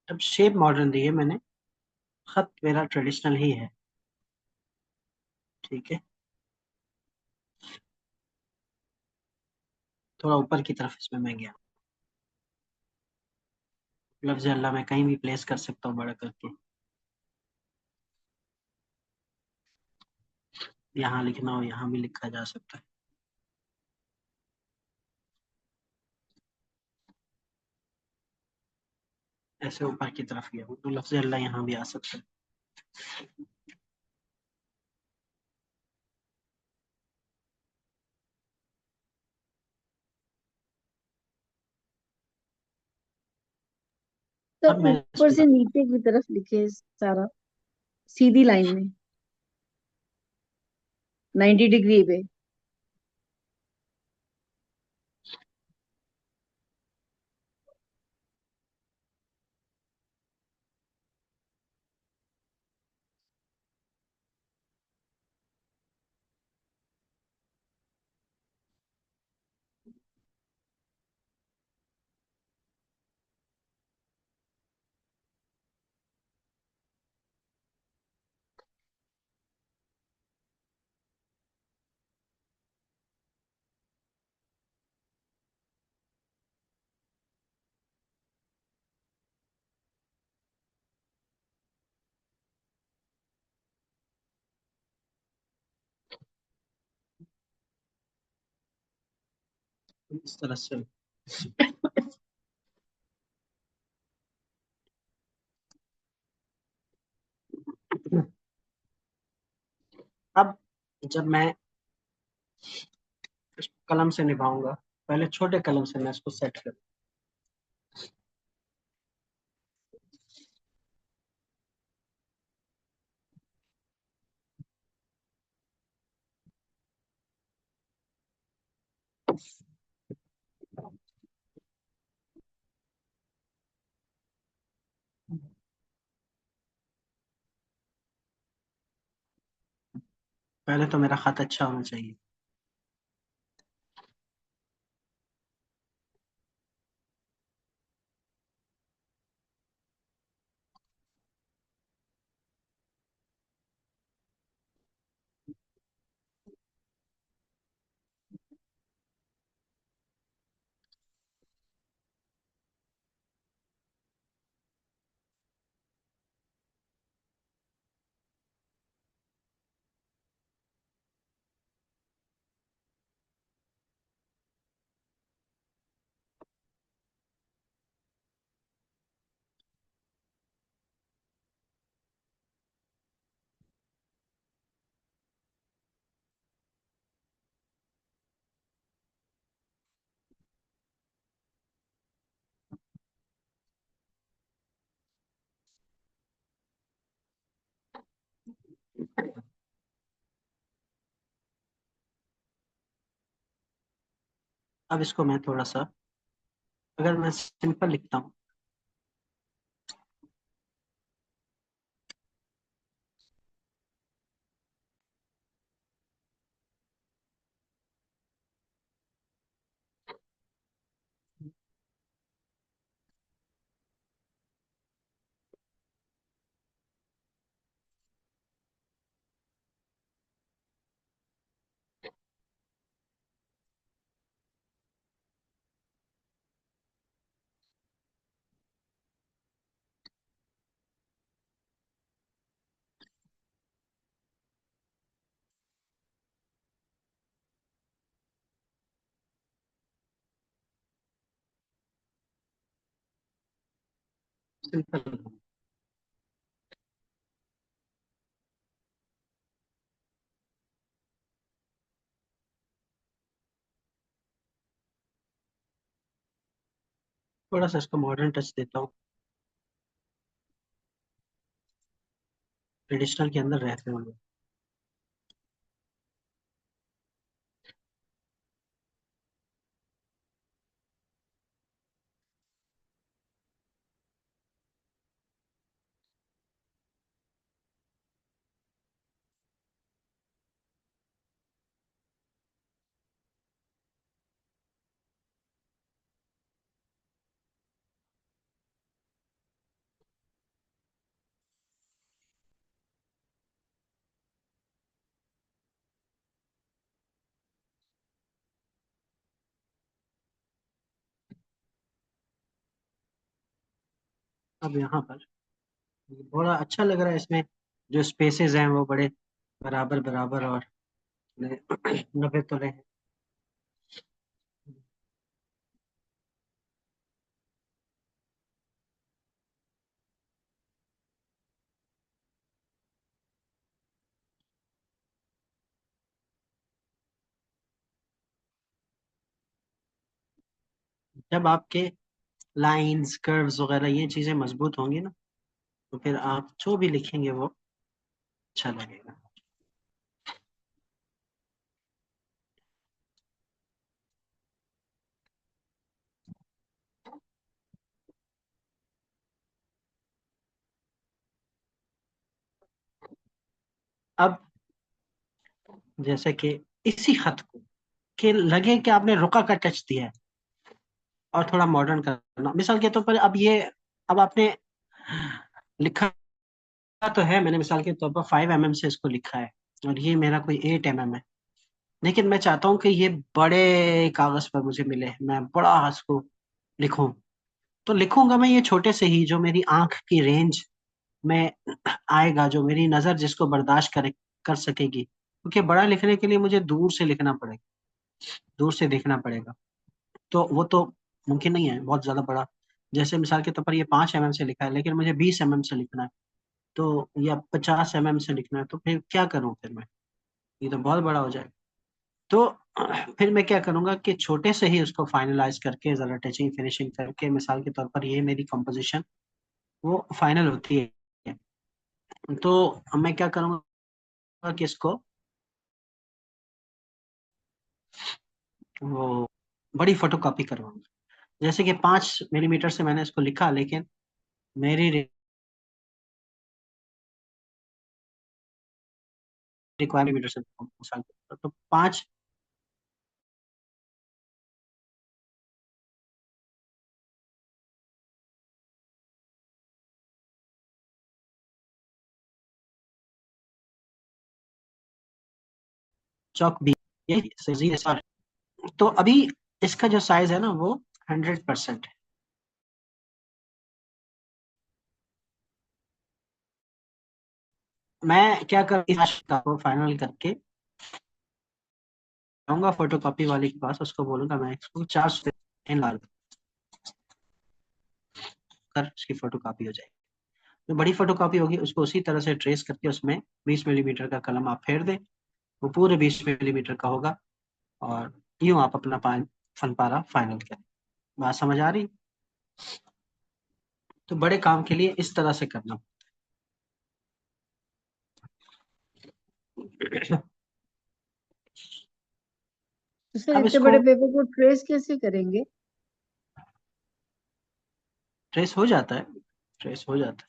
A: अब शेप मॉडर्न दी है मैंने, खत मेरा ट्रेडिशनल ही है। ठीक है, थोड़ा ऊपर की तरफ इसमें मैं गया। लफ्ज अल्लाह मैं कहीं भी प्लेस कर सकता हूँ बड़ा करके। यहाँ लिखना हो यहाँ भी लिखा जा सकता है। ऐसे ऊपर की तरफ गया हूँ तो लफ्ज अल्लाह यहाँ भी आ सकता है।
B: तो
A: अब मैं
B: ऊपर
A: इसको
B: से नीचे की तरफ लिखे सारा, सीधी लाइन में 90 डिग्री पे।
A: इस तरह से। अब जब मैं इस कलम से निभाऊंगा, पहले छोटे कलम से मैं इसको सेट करूँ। पहले तो मेरा खत अच्छा होना चाहिए। अब इसको मैं थोड़ा सा, अगर मैं सिंपल लिखता हूँ, सिंपल, थोड़ा सा इसको मॉडर्न टच देता हूँ, ट्रेडिशनल के अंदर रहते हैं लोग। अब यहाँ पर थोड़ा अच्छा लग रहा है, इसमें जो स्पेसेस हैं वो बड़े बराबर बराबर और 90 तोले हैं। जब आपके लाइंस कर्व्स वगैरह ये चीजें मजबूत होंगी ना, तो फिर आप जो भी लिखेंगे वो अच्छा लगेगा। अब जैसे कि इसी खत को कि लगे कि आपने रुका का टच दिया है और थोड़ा मॉडर्न करना, मिसाल के तौर पर अब ये, अब आपने लिखा तो है, मैंने मिसाल के तौर पर 5 mm से इसको लिखा है और ये मेरा कोई 8 mm है, लेकिन मैं चाहता हूँ कि ये बड़े कागज पर मुझे मिले, मैं बड़ा इसको लिखूं। तो लिखूंगा मैं ये छोटे से ही, जो मेरी आंख की रेंज में आएगा, जो मेरी नजर जिसको बर्दाश्त करे कर सकेगी, क्योंकि बड़ा लिखने के लिए मुझे दूर से लिखना पड़ेगा, दूर से देखना पड़ेगा। तो वो तो मुमकिन नहीं है बहुत ज्यादा बड़ा। जैसे मिसाल के तौर पर ये 5 mm से लिखा है, लेकिन मुझे 20 mm से लिखना है, तो या 50 mm से लिखना है, तो फिर क्या करूं फिर मैं, ये तो बहुत बड़ा हो जाएगा। तो फिर मैं क्या करूंगा कि छोटे से ही उसको फाइनलाइज करके जरा टचिंग फिनिशिंग करके, मिसाल के तौर पर ये मेरी कंपोजिशन वो फाइनल होती है। तो अब मैं क्या करूंगा कि इसको वो बड़ी फोटोकॉपी करवाऊंगा। जैसे कि 5 mm से मैंने इसको लिखा, लेकिन मेरी रिक्वायरमेंट मीटर से मिसाल के तौर पर, तो 5 चौक 20, यही सही है सर। तो अभी इसका जो साइज है ना वो 100% है। मैं क्या कर इस आशा को फाइनल करके जाऊंगा फोटो कॉपी वाले के पास, उसको बोलूंगा मैं इसको 400 इन लाल कर उसकी फोटो कॉपी हो जाएगी। जो बड़ी फोटो कॉपी होगी उसको उसी तरह से ट्रेस करके उसमें 20 mm का कलम आप फेर दें, वो पूरे 20 mm का होगा, और यूं आप अपना फन पारा फाइनल करें। बात समझ आ रही? तो बड़े काम के लिए इस तरह से करना।
B: तो सर
A: अब
B: इतने बड़े
A: इसको
B: पेपर को ट्रेस कैसे करेंगे?
A: ट्रेस हो जाता है, ट्रेस हो जाता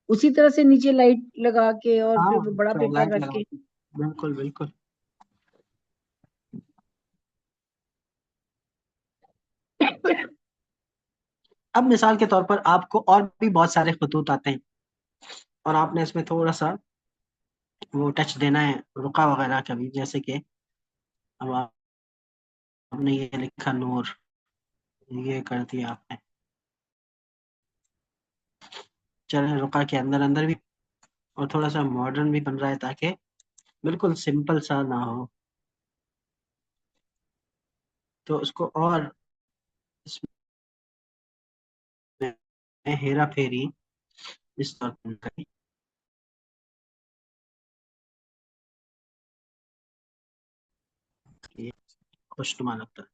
B: उसी तरह से नीचे लाइट लगा के और
A: है।
B: फिर
A: हाँ,
B: वो बड़ा पेपर
A: लाइट
B: रख
A: लगा
B: के?
A: के, बिल्कुल बिल्कुल। अब मिसाल के तौर पर आपको और भी बहुत सारे खतूत आते हैं, और आपने इसमें थोड़ा सा वो टच देना है रुका वगैरह का भी, जैसे कि अब आपने ये लिखा नूर, ये कर दिया आपने, चले रुका के अंदर अंदर भी, और थोड़ा सा मॉडर्न भी बन रहा है ताकि बिल्कुल सिंपल सा ना हो। तो उसको और इसमें हेरा फेरी इस तौर पर करें कि खुशनुमा लगता है।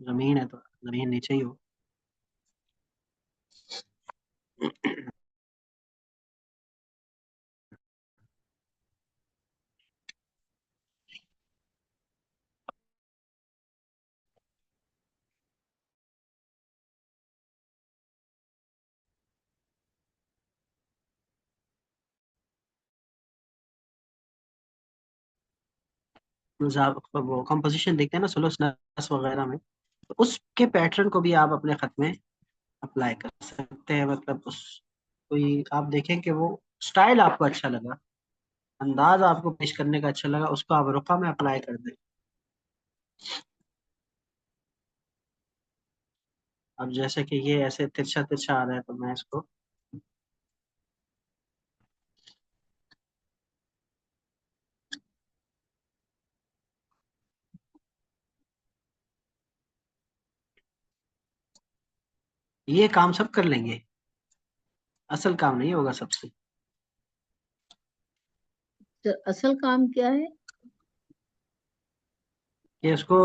A: जमीन है तो जमीन नीचे ही हो। आप वो कंपोजिशन देखते हैं ना सुलूस नस वगैरह में, तो उसके पैटर्न को भी आप अपने खत में अप्लाई कर सकते हैं। मतलब उस कोई आप देखें कि वो स्टाइल आपको अच्छा लगा, अंदाज आपको पेश करने का अच्छा लगा, उसको आप रुका में अप्लाई कर दें। अब जैसे कि ये ऐसे तिरछा तिरछा आ रहा है, तो मैं इसको ये काम सब कर लेंगे, असल काम नहीं होगा सबसे।
B: तो असल काम क्या है?
A: कि उसको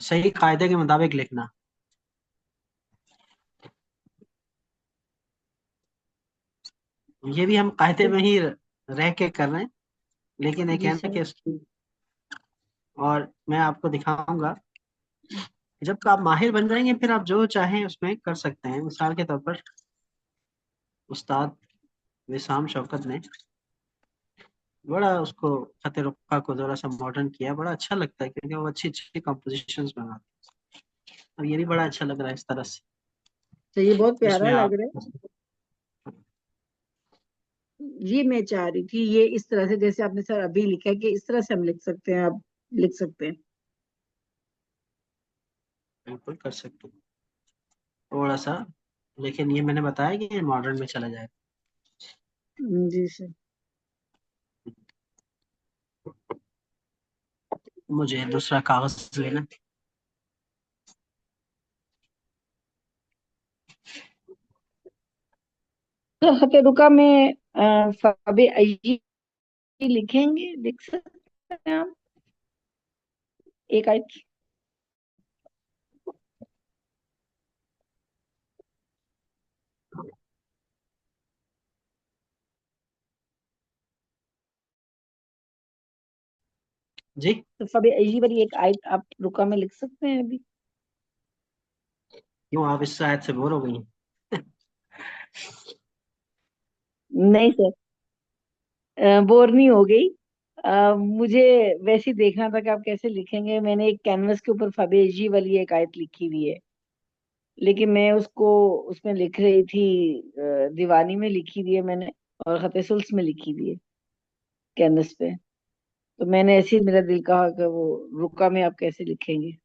A: सही कायदे के मुताबिक लिखना। ये भी हम कायदे में ही रह के कर रहे हैं, लेकिन एक
B: जी
A: है ना
B: सर।
A: कि उसकी, और मैं आपको दिखाऊंगा जब आप माहिर बन जाएंगे फिर आप जो चाहें उसमें कर सकते हैं। मिसाल के तौर पर उस्ताद विसाम शौकत ने बड़ा उसको खत रुक्का को थोड़ा सा मॉडर्न किया, बड़ा अच्छा लगता है क्योंकि वो अच्छी अच्छी कंपोजिशंस बनाते हैं। अब ये भी बड़ा अच्छा लग रहा है इस तरह से।
B: तो ये बहुत प्यारा
A: इसमें
B: लग
A: आप
B: रहा है। ये मैं चाह रही थी, ये इस तरह से जैसे आपने सर अभी लिखा है कि इस तरह से हम लिख सकते हैं, आप लिख सकते हैं।
A: बिल्कुल कर सकते हैं थोड़ा सा, लेकिन ये मैंने बताया कि मॉडर्न में चला जाए।
B: जी सर।
A: मुझे दूसरा कागज लेना।
B: तो हकेरुका में फबे अय्यी लिखेंगे, लिख सकते हैं आप एक आयत?
A: जी,
B: तो फबे अय्यी वाली एक आयत आप रुका में लिख सकते हैं अभी?
A: क्यों आप इस शायद से बोर हो गई हैं?
B: नहीं सर, बोर नहीं हो गई। मुझे वैसे ही देखना था कि आप कैसे लिखेंगे। मैंने एक कैनवस के ऊपर फबे अय्यी वाली एक आयत लिखी हुई है, लेकिन मैं उसको उसमें लिख रही थी, दीवानी में लिखी हुई है मैंने, और खत सुल्स में लिखी हुई है कैनवस पे। तो मैंने ऐसे ही मेरा दिल कहा कि वो रुका में आप कैसे लिखेंगे।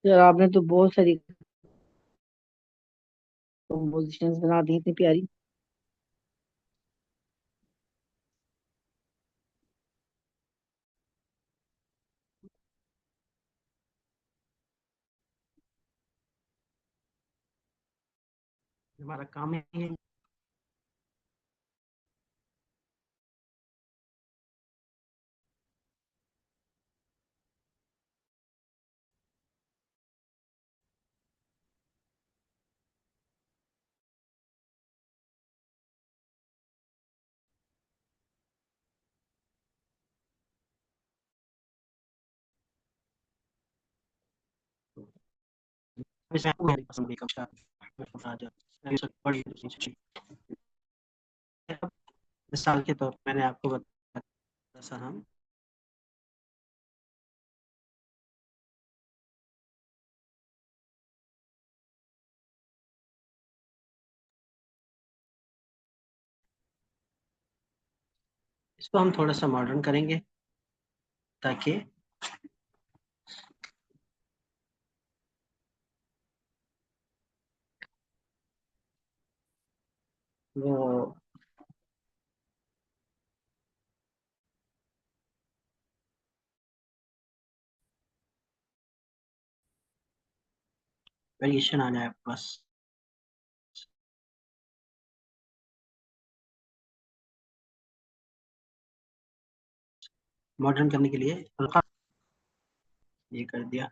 B: यार आपने तो बहुत सारी कंपोजिशंस बना दी इतनी प्यारी।
A: हमारा काम ही है। वैसे आपको मेरी पसंद भी कक्षा बड़ी मिसाल के तौर पर मैंने आपको बताया था हम इसको हम थोड़ा सा मॉडर्न करेंगे ताकि वो वेरिएशन आ जाए आपके पास। मॉडर्न करने के लिए हल्का ये कर दिया।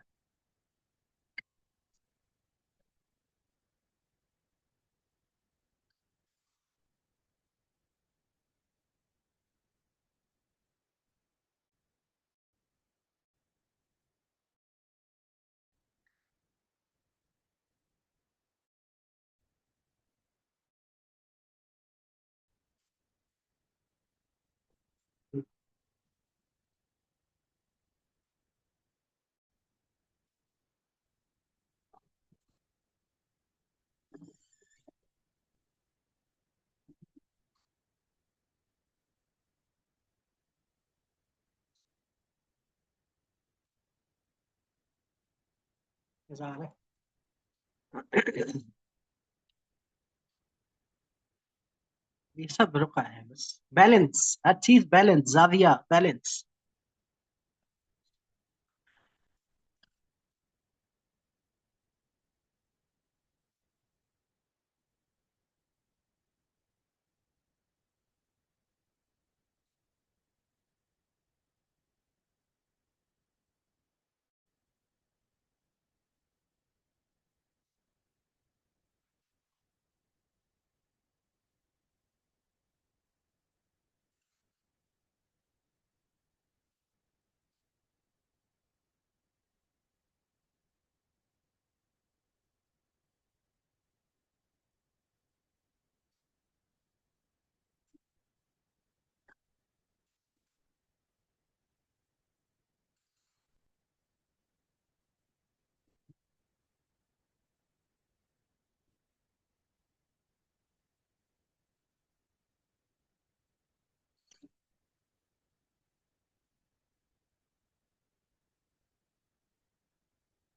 A: ऐसा आ रहा है। ये सब रुका है बस बैलेंस हर चीज बैलेंस जाविया बैलेंस।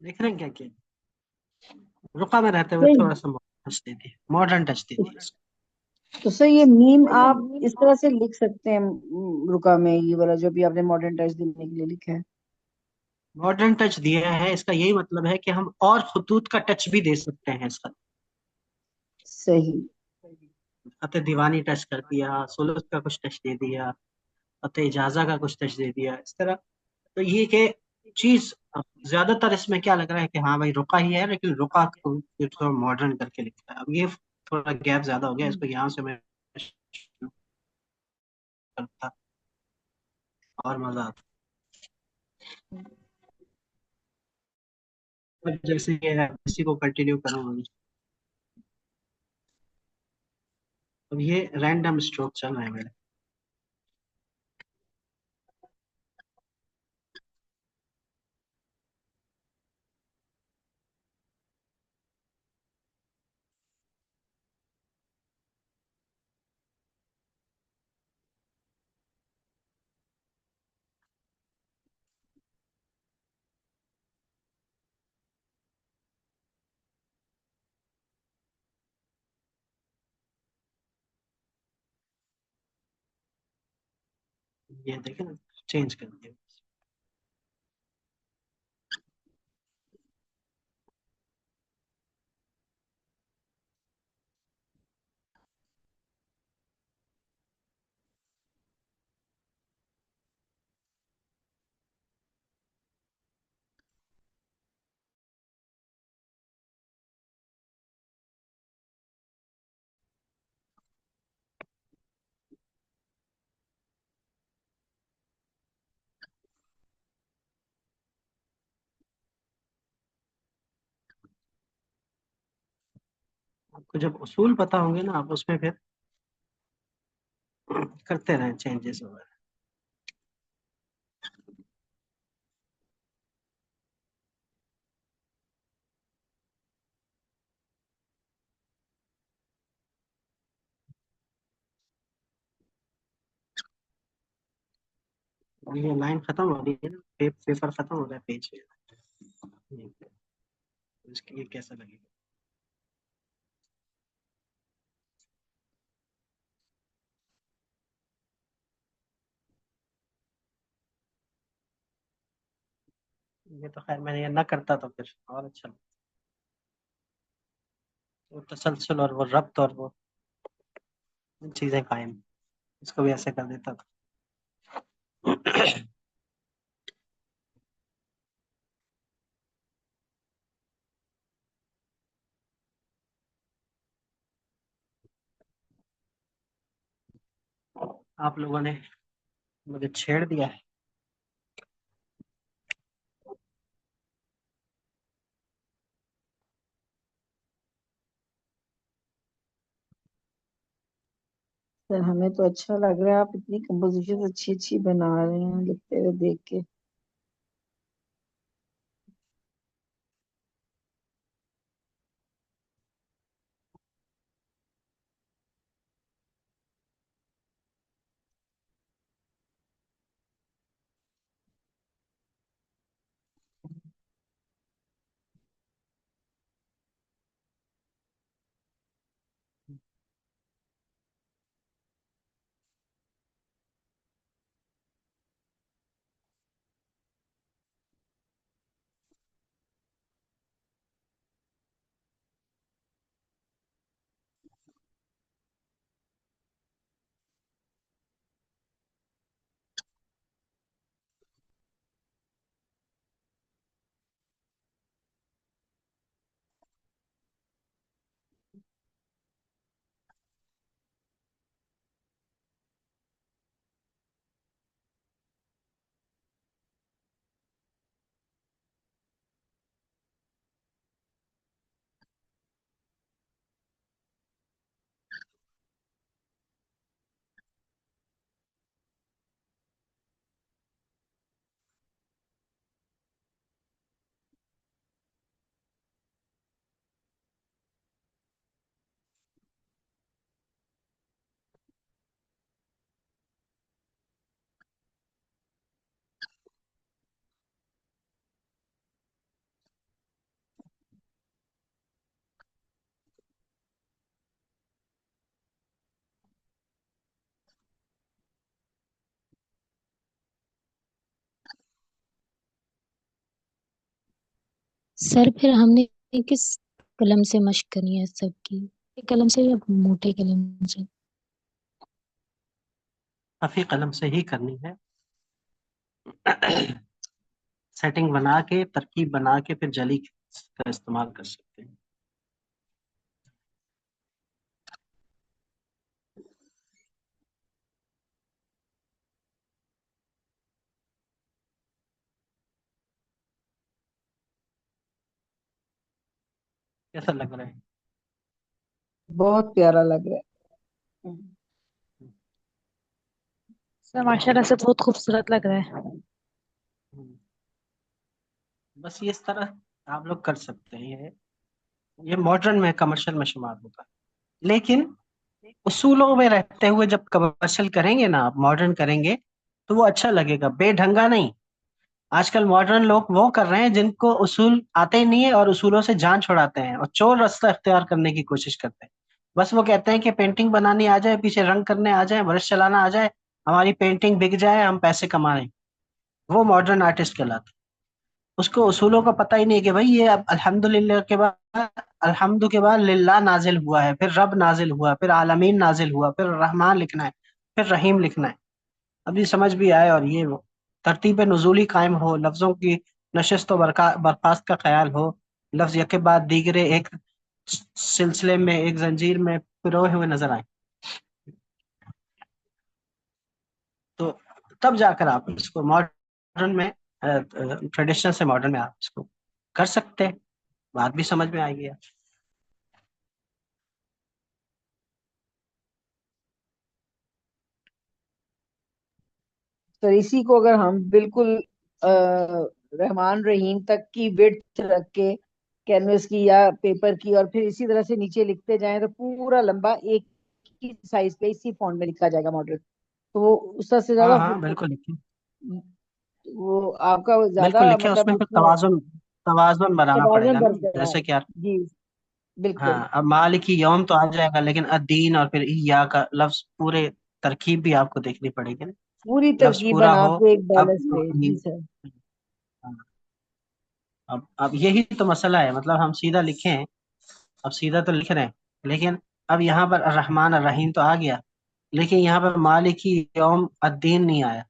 A: देख रहे हैं क्या क्या रुका में रहते हुए
B: सही।
A: थोड़ा सा टच दे दिए मॉडर्न टच दे दिए इसको।
B: तो सर ये मीम आप इस तरह से लिख सकते हैं, रुका में ये वाला जो भी आपने मॉडर्न टच देने के लिए लिखा है।
A: मॉडर्न टच दिया है इसका यही मतलब है कि हम और खतूत का टच भी दे सकते हैं इसका।
B: सही।
A: फतेह दीवानी टच कर दिया सुलूक का कुछ टच दे दिया फतेह इजाजा का कुछ टच दे दिया इस तरह। तो ये कि चीज अब ज्यादातर इसमें क्या लग रहा है कि हाँ भाई रुका ही है लेकिन रुका को ये थोड़ा मॉडर्न करके लिखा है। अब ये थोड़ा गैप ज्यादा हो गया इसको यहाँ से मैं शुरू करता और मजा आता। अब जैसे ये है इसी को कंटिन्यू करूंगा। अब ये रैंडम स्ट्रोक चल रहे हैं मेरे। ये देखें ना, चेंज कर दिया। आपको जब उसूल पता होंगे ना, आप उसमें फिर करते रहें चेंजेस वगैरह। ये लाइन खत्म हो रही है ना, पेपर खत्म हो रहा है पेज में। इसके लिए कैसा लगेगा? ये तो खैर मैंने ये ना करता तो फिर और अच्छा लगता। वो तसलसल और वो रब्त और वो चीजें कायम, इसको भी ऐसे कर देता था। आप लोगों ने मुझे छेड़ दिया है।
B: सर हमें तो अच्छा लग रहा है, आप इतनी कंपोजिशन अच्छी अच्छी बना रहे हैं लिखते हुए देख के।
D: सर फिर हमने किस कलम से मशक करनी है सबकी, एक कलम से या मोटे कलम से?
A: काफी कलम से ही करनी है। सेटिंग बना के, तरकीब बना के, फिर जली का इस्तेमाल कर सकते हैं। कैसा लग रहा है?
B: बहुत प्यारा लग रहा है।
D: सर माशाल्लाह से बहुत खूबसूरत लग रहा है।
A: बस ये इस तरह आप लोग कर सकते हैं। ये मॉडर्न में, कमर्शियल में शुमार होगा, लेकिन उसूलों में रहते हुए जब कमर्शियल करेंगे ना, आप मॉडर्न करेंगे तो वो अच्छा लगेगा, बेढंगा नहीं। आजकल मॉडर्न लोग वो कर रहे हैं जिनको उसूल आते ही नहीं है और उसूलों से जान छुड़ाते हैं और चोर रास्ता इख्तियार करने की कोशिश करते हैं। बस वो कहते हैं कि पेंटिंग बनानी आ जाए, पीछे रंग करने आ जाए, ब्रश चलाना आ जाए, हमारी पेंटिंग बिक जाए, हम पैसे कमा रहे हैं, वो मॉडर्न आर्टिस्ट कहलाता है। उसको उसूलों का पता ही नहीं है कि भाई ये अब अल्हम्दुलिल्लाह के बाद, अल्हम्दु के बाद लिल्लाह नाजिल हुआ है, फिर रब नाजिल हुआ, फिर आलमीन नाजिल हुआ, फिर रहमान लिखना है, फिर रहीम लिखना है। अभी समझ भी आए, और ये वो तरतीब नुज़ूली कायम हो, लफ्जों की नशिस्त व बर्खास्त का ख्याल हो, लफ्ज यके बाद दीगरे एक सिलसिले में, एक जंजीर में पिरोए हुए नजर आए, तो तब जाकर आप इसको मॉडर्न में, ट्रेडिशनल से मॉडर्न में आप इसको कर सकते हैं। बात भी समझ में आएगी।
B: तो इसी को अगर हम बिल्कुल रहमान रहीम तक की विड्थ रख के कैनवस की या पेपर की, और फिर इसी तरह से नीचे लिखते जाएं, तो पूरा लंबा एक ही साइज पे इसी फॉन्ट में लिखा जाएगा मॉडल। तो वो उस तरह से
A: हाँ
B: ज्यादा
A: हाँ बिल्कुल लिखिए।
B: वो आपका
A: बिल्कुल
B: ज्यादा
A: लिखिए,
B: मतलब
A: उसमें फिर
B: उसमें
A: तवाजुन, तवाजुन बनाना
B: तवाज़ुन
A: पड़ेगा ना।
B: बरकरार है।
A: जैसे कि यार,
B: जी बिल्कुल।
A: हाँ, अब मालिकी यौम तो आ जाएगा, लेकिन अदीन और फिर या का लफ्ज, पूरे तरकीब भी आपको देखनी पड़ेगी ना।
B: पूरी
A: लफ्ज
B: तरकीब
A: पूरा
B: बना
A: हो।
B: के एक
A: अब
B: बैलेंस पे, जी सर।
A: अब यही तो मसला है, मतलब हम सीधा लिखे हैं, अब सीधा तो लिख रहे हैं, लेकिन अब यहाँ पर रहमान रहीम तो आ गया, लेकिन यहाँ पर मालिकी यौम अद्दीन नहीं आया।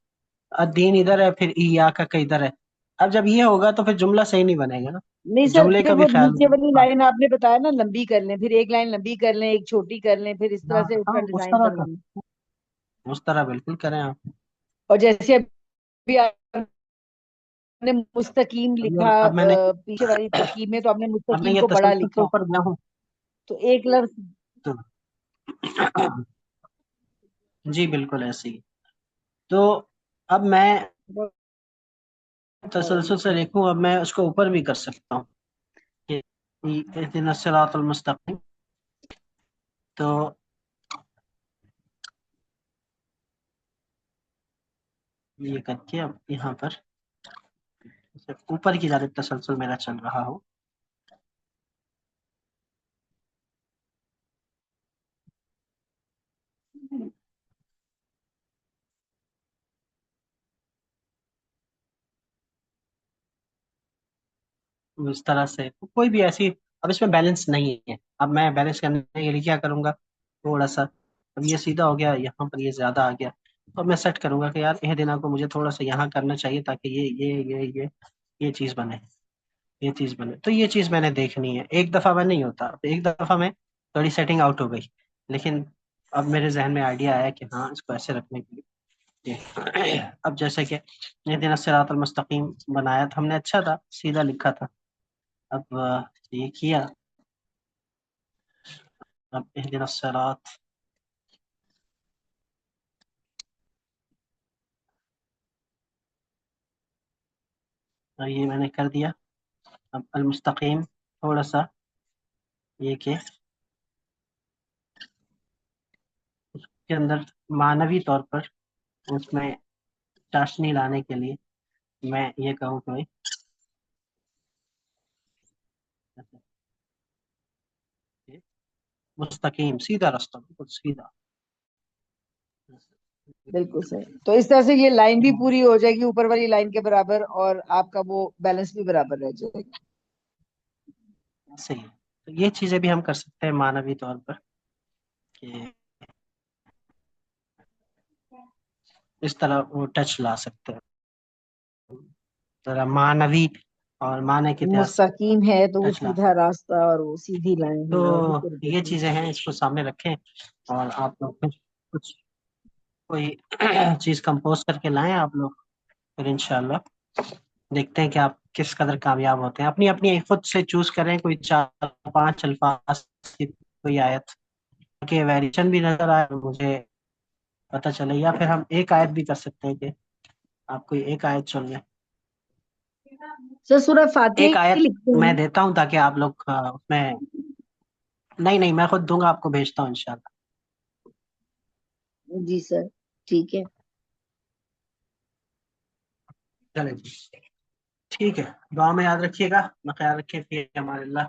A: अद्दीन इधर है, फिर ईया का इधर है। अब जब ये होगा तो फिर जुमला सही नहीं बनेगा ना।
B: नहीं सर,
A: जुमले
B: फिर
A: का भी
B: वो
A: ख्याल।
B: नीचे वाली
A: हाँ,
B: लाइन आपने बताया ना लंबी कर लें, फिर एक लाइन लंबी कर लें, एक छोटी कर लें, फिर इस तरह
A: हाँ,
B: से उसका
A: हाँ, उस
B: डिजाइन
A: तरह का,
B: बनवाना।
A: उस तरह बिल्कुल करें आप।
B: और जैसे अभी आपने मुस्तकीम लिखा,
A: अब मैंने,
B: पीछे वाली तरकीब में तो आपने
A: अब मैं
B: मुस्तकीम
A: ये
B: को बड़ा
A: तसल्सल के
B: लिखा,
A: ऊपर गया हूँ।
B: तो एक लफ्ज।
A: तो जी बिल्कुल ऐसे ही। तो अब मैं तसल्सल से लिखूं, अब मैं उसको ऊपर भी कर सकता हूँ कि इहदिना सिरातल मुस्तकीम। तो ये करके अब यहाँ पर ऊपर की जानिब तसल्सल मेरा चल रहा हो। इस तरह से कोई भी ऐसी, अब इसमें बैलेंस नहीं है। अब मैं बैलेंस करने के लिए क्या करूंगा, थोड़ा सा, अब ये सीधा हो गया, यहाँ पर ये ज्यादा आ गया, तो मैं सेट करूंगा कि यार यह दिना को मुझे थोड़ा सा यहाँ करना चाहिए, ताकि ये चीज बने, ये चीज बने। तो ये चीज मैंने देखनी है, एक दफा में नहीं होता। तो एक दफा में थोड़ी सेटिंग आउट हो गई, लेकिन अब मेरे जहन में आइडिया आया कि हाँ, इसको ऐसे रखने के लिए। अब जैसे कि ये दिन सिरातल मुस्तकीम बनाया था हमने, अच्छा था, सीधा लिखा था। अब ये किया, अब इहदिना सिरात, ये मैंने कर दिया। अब अल मुस्तकीम, थोड़ा सा ये कि के अंदर मानवी तौर पर उसमें चाशनी लाने के लिए मैं ये कहूँ कि भाई, मुस्तकीम सीधा रास्ता, बिल्कुल सीधा।
B: बिल्कुल सही। तो इस तरह से ये लाइन भी पूरी हो जाएगी ऊपर वाली लाइन के बराबर, और आपका वो बैलेंस भी बराबर रह जाएगा।
A: सही है। तो ये चीजें भी हम कर सकते हैं मानवी तौर पर, कि इस तरह वो टच ला सकते हैं, जरा मानवी और मानव इतिहास से
B: मुस्तकीम है तो वो
A: टच ला
B: सीधा
A: सकते
B: रास्ता, और वो सीधी लाइन
A: हैं।
B: है, और भी
A: तो ये
B: करके।
A: चीजें हैं, इसको सामने रखें, और आप लोग फिर कुछ कोई चीज कंपोज करके लाएं आप लोग, फिर इंशाल्लाह देखते हैं कि आप किस कदर कामयाब होते हैं। अपनी अपनी खुद से चूज करें, कोई 4-5 अल्फाज की कोई आयत के वेरिएशन भी नजर आए मुझे, पता चले, या फिर हम एक आयत भी कर सकते हैं कि आप कोई एक आयत चुन लें।
B: सर सूरह
A: एक
B: फातिहा ही
A: आयत
B: लिखते
A: मैं
B: हैं।
A: देता हूँ ताकि आप लोग उसमें, नहीं नहीं, मैं खुद दूंगा, आपको भेजता हूँ इंशाल्लाह।
B: जी सर, ठीक है।
A: चले जी, ठीक है, दुआ में याद रखिएगा, अपना ख्याल रखिए, फिर हमारे अल्लाह।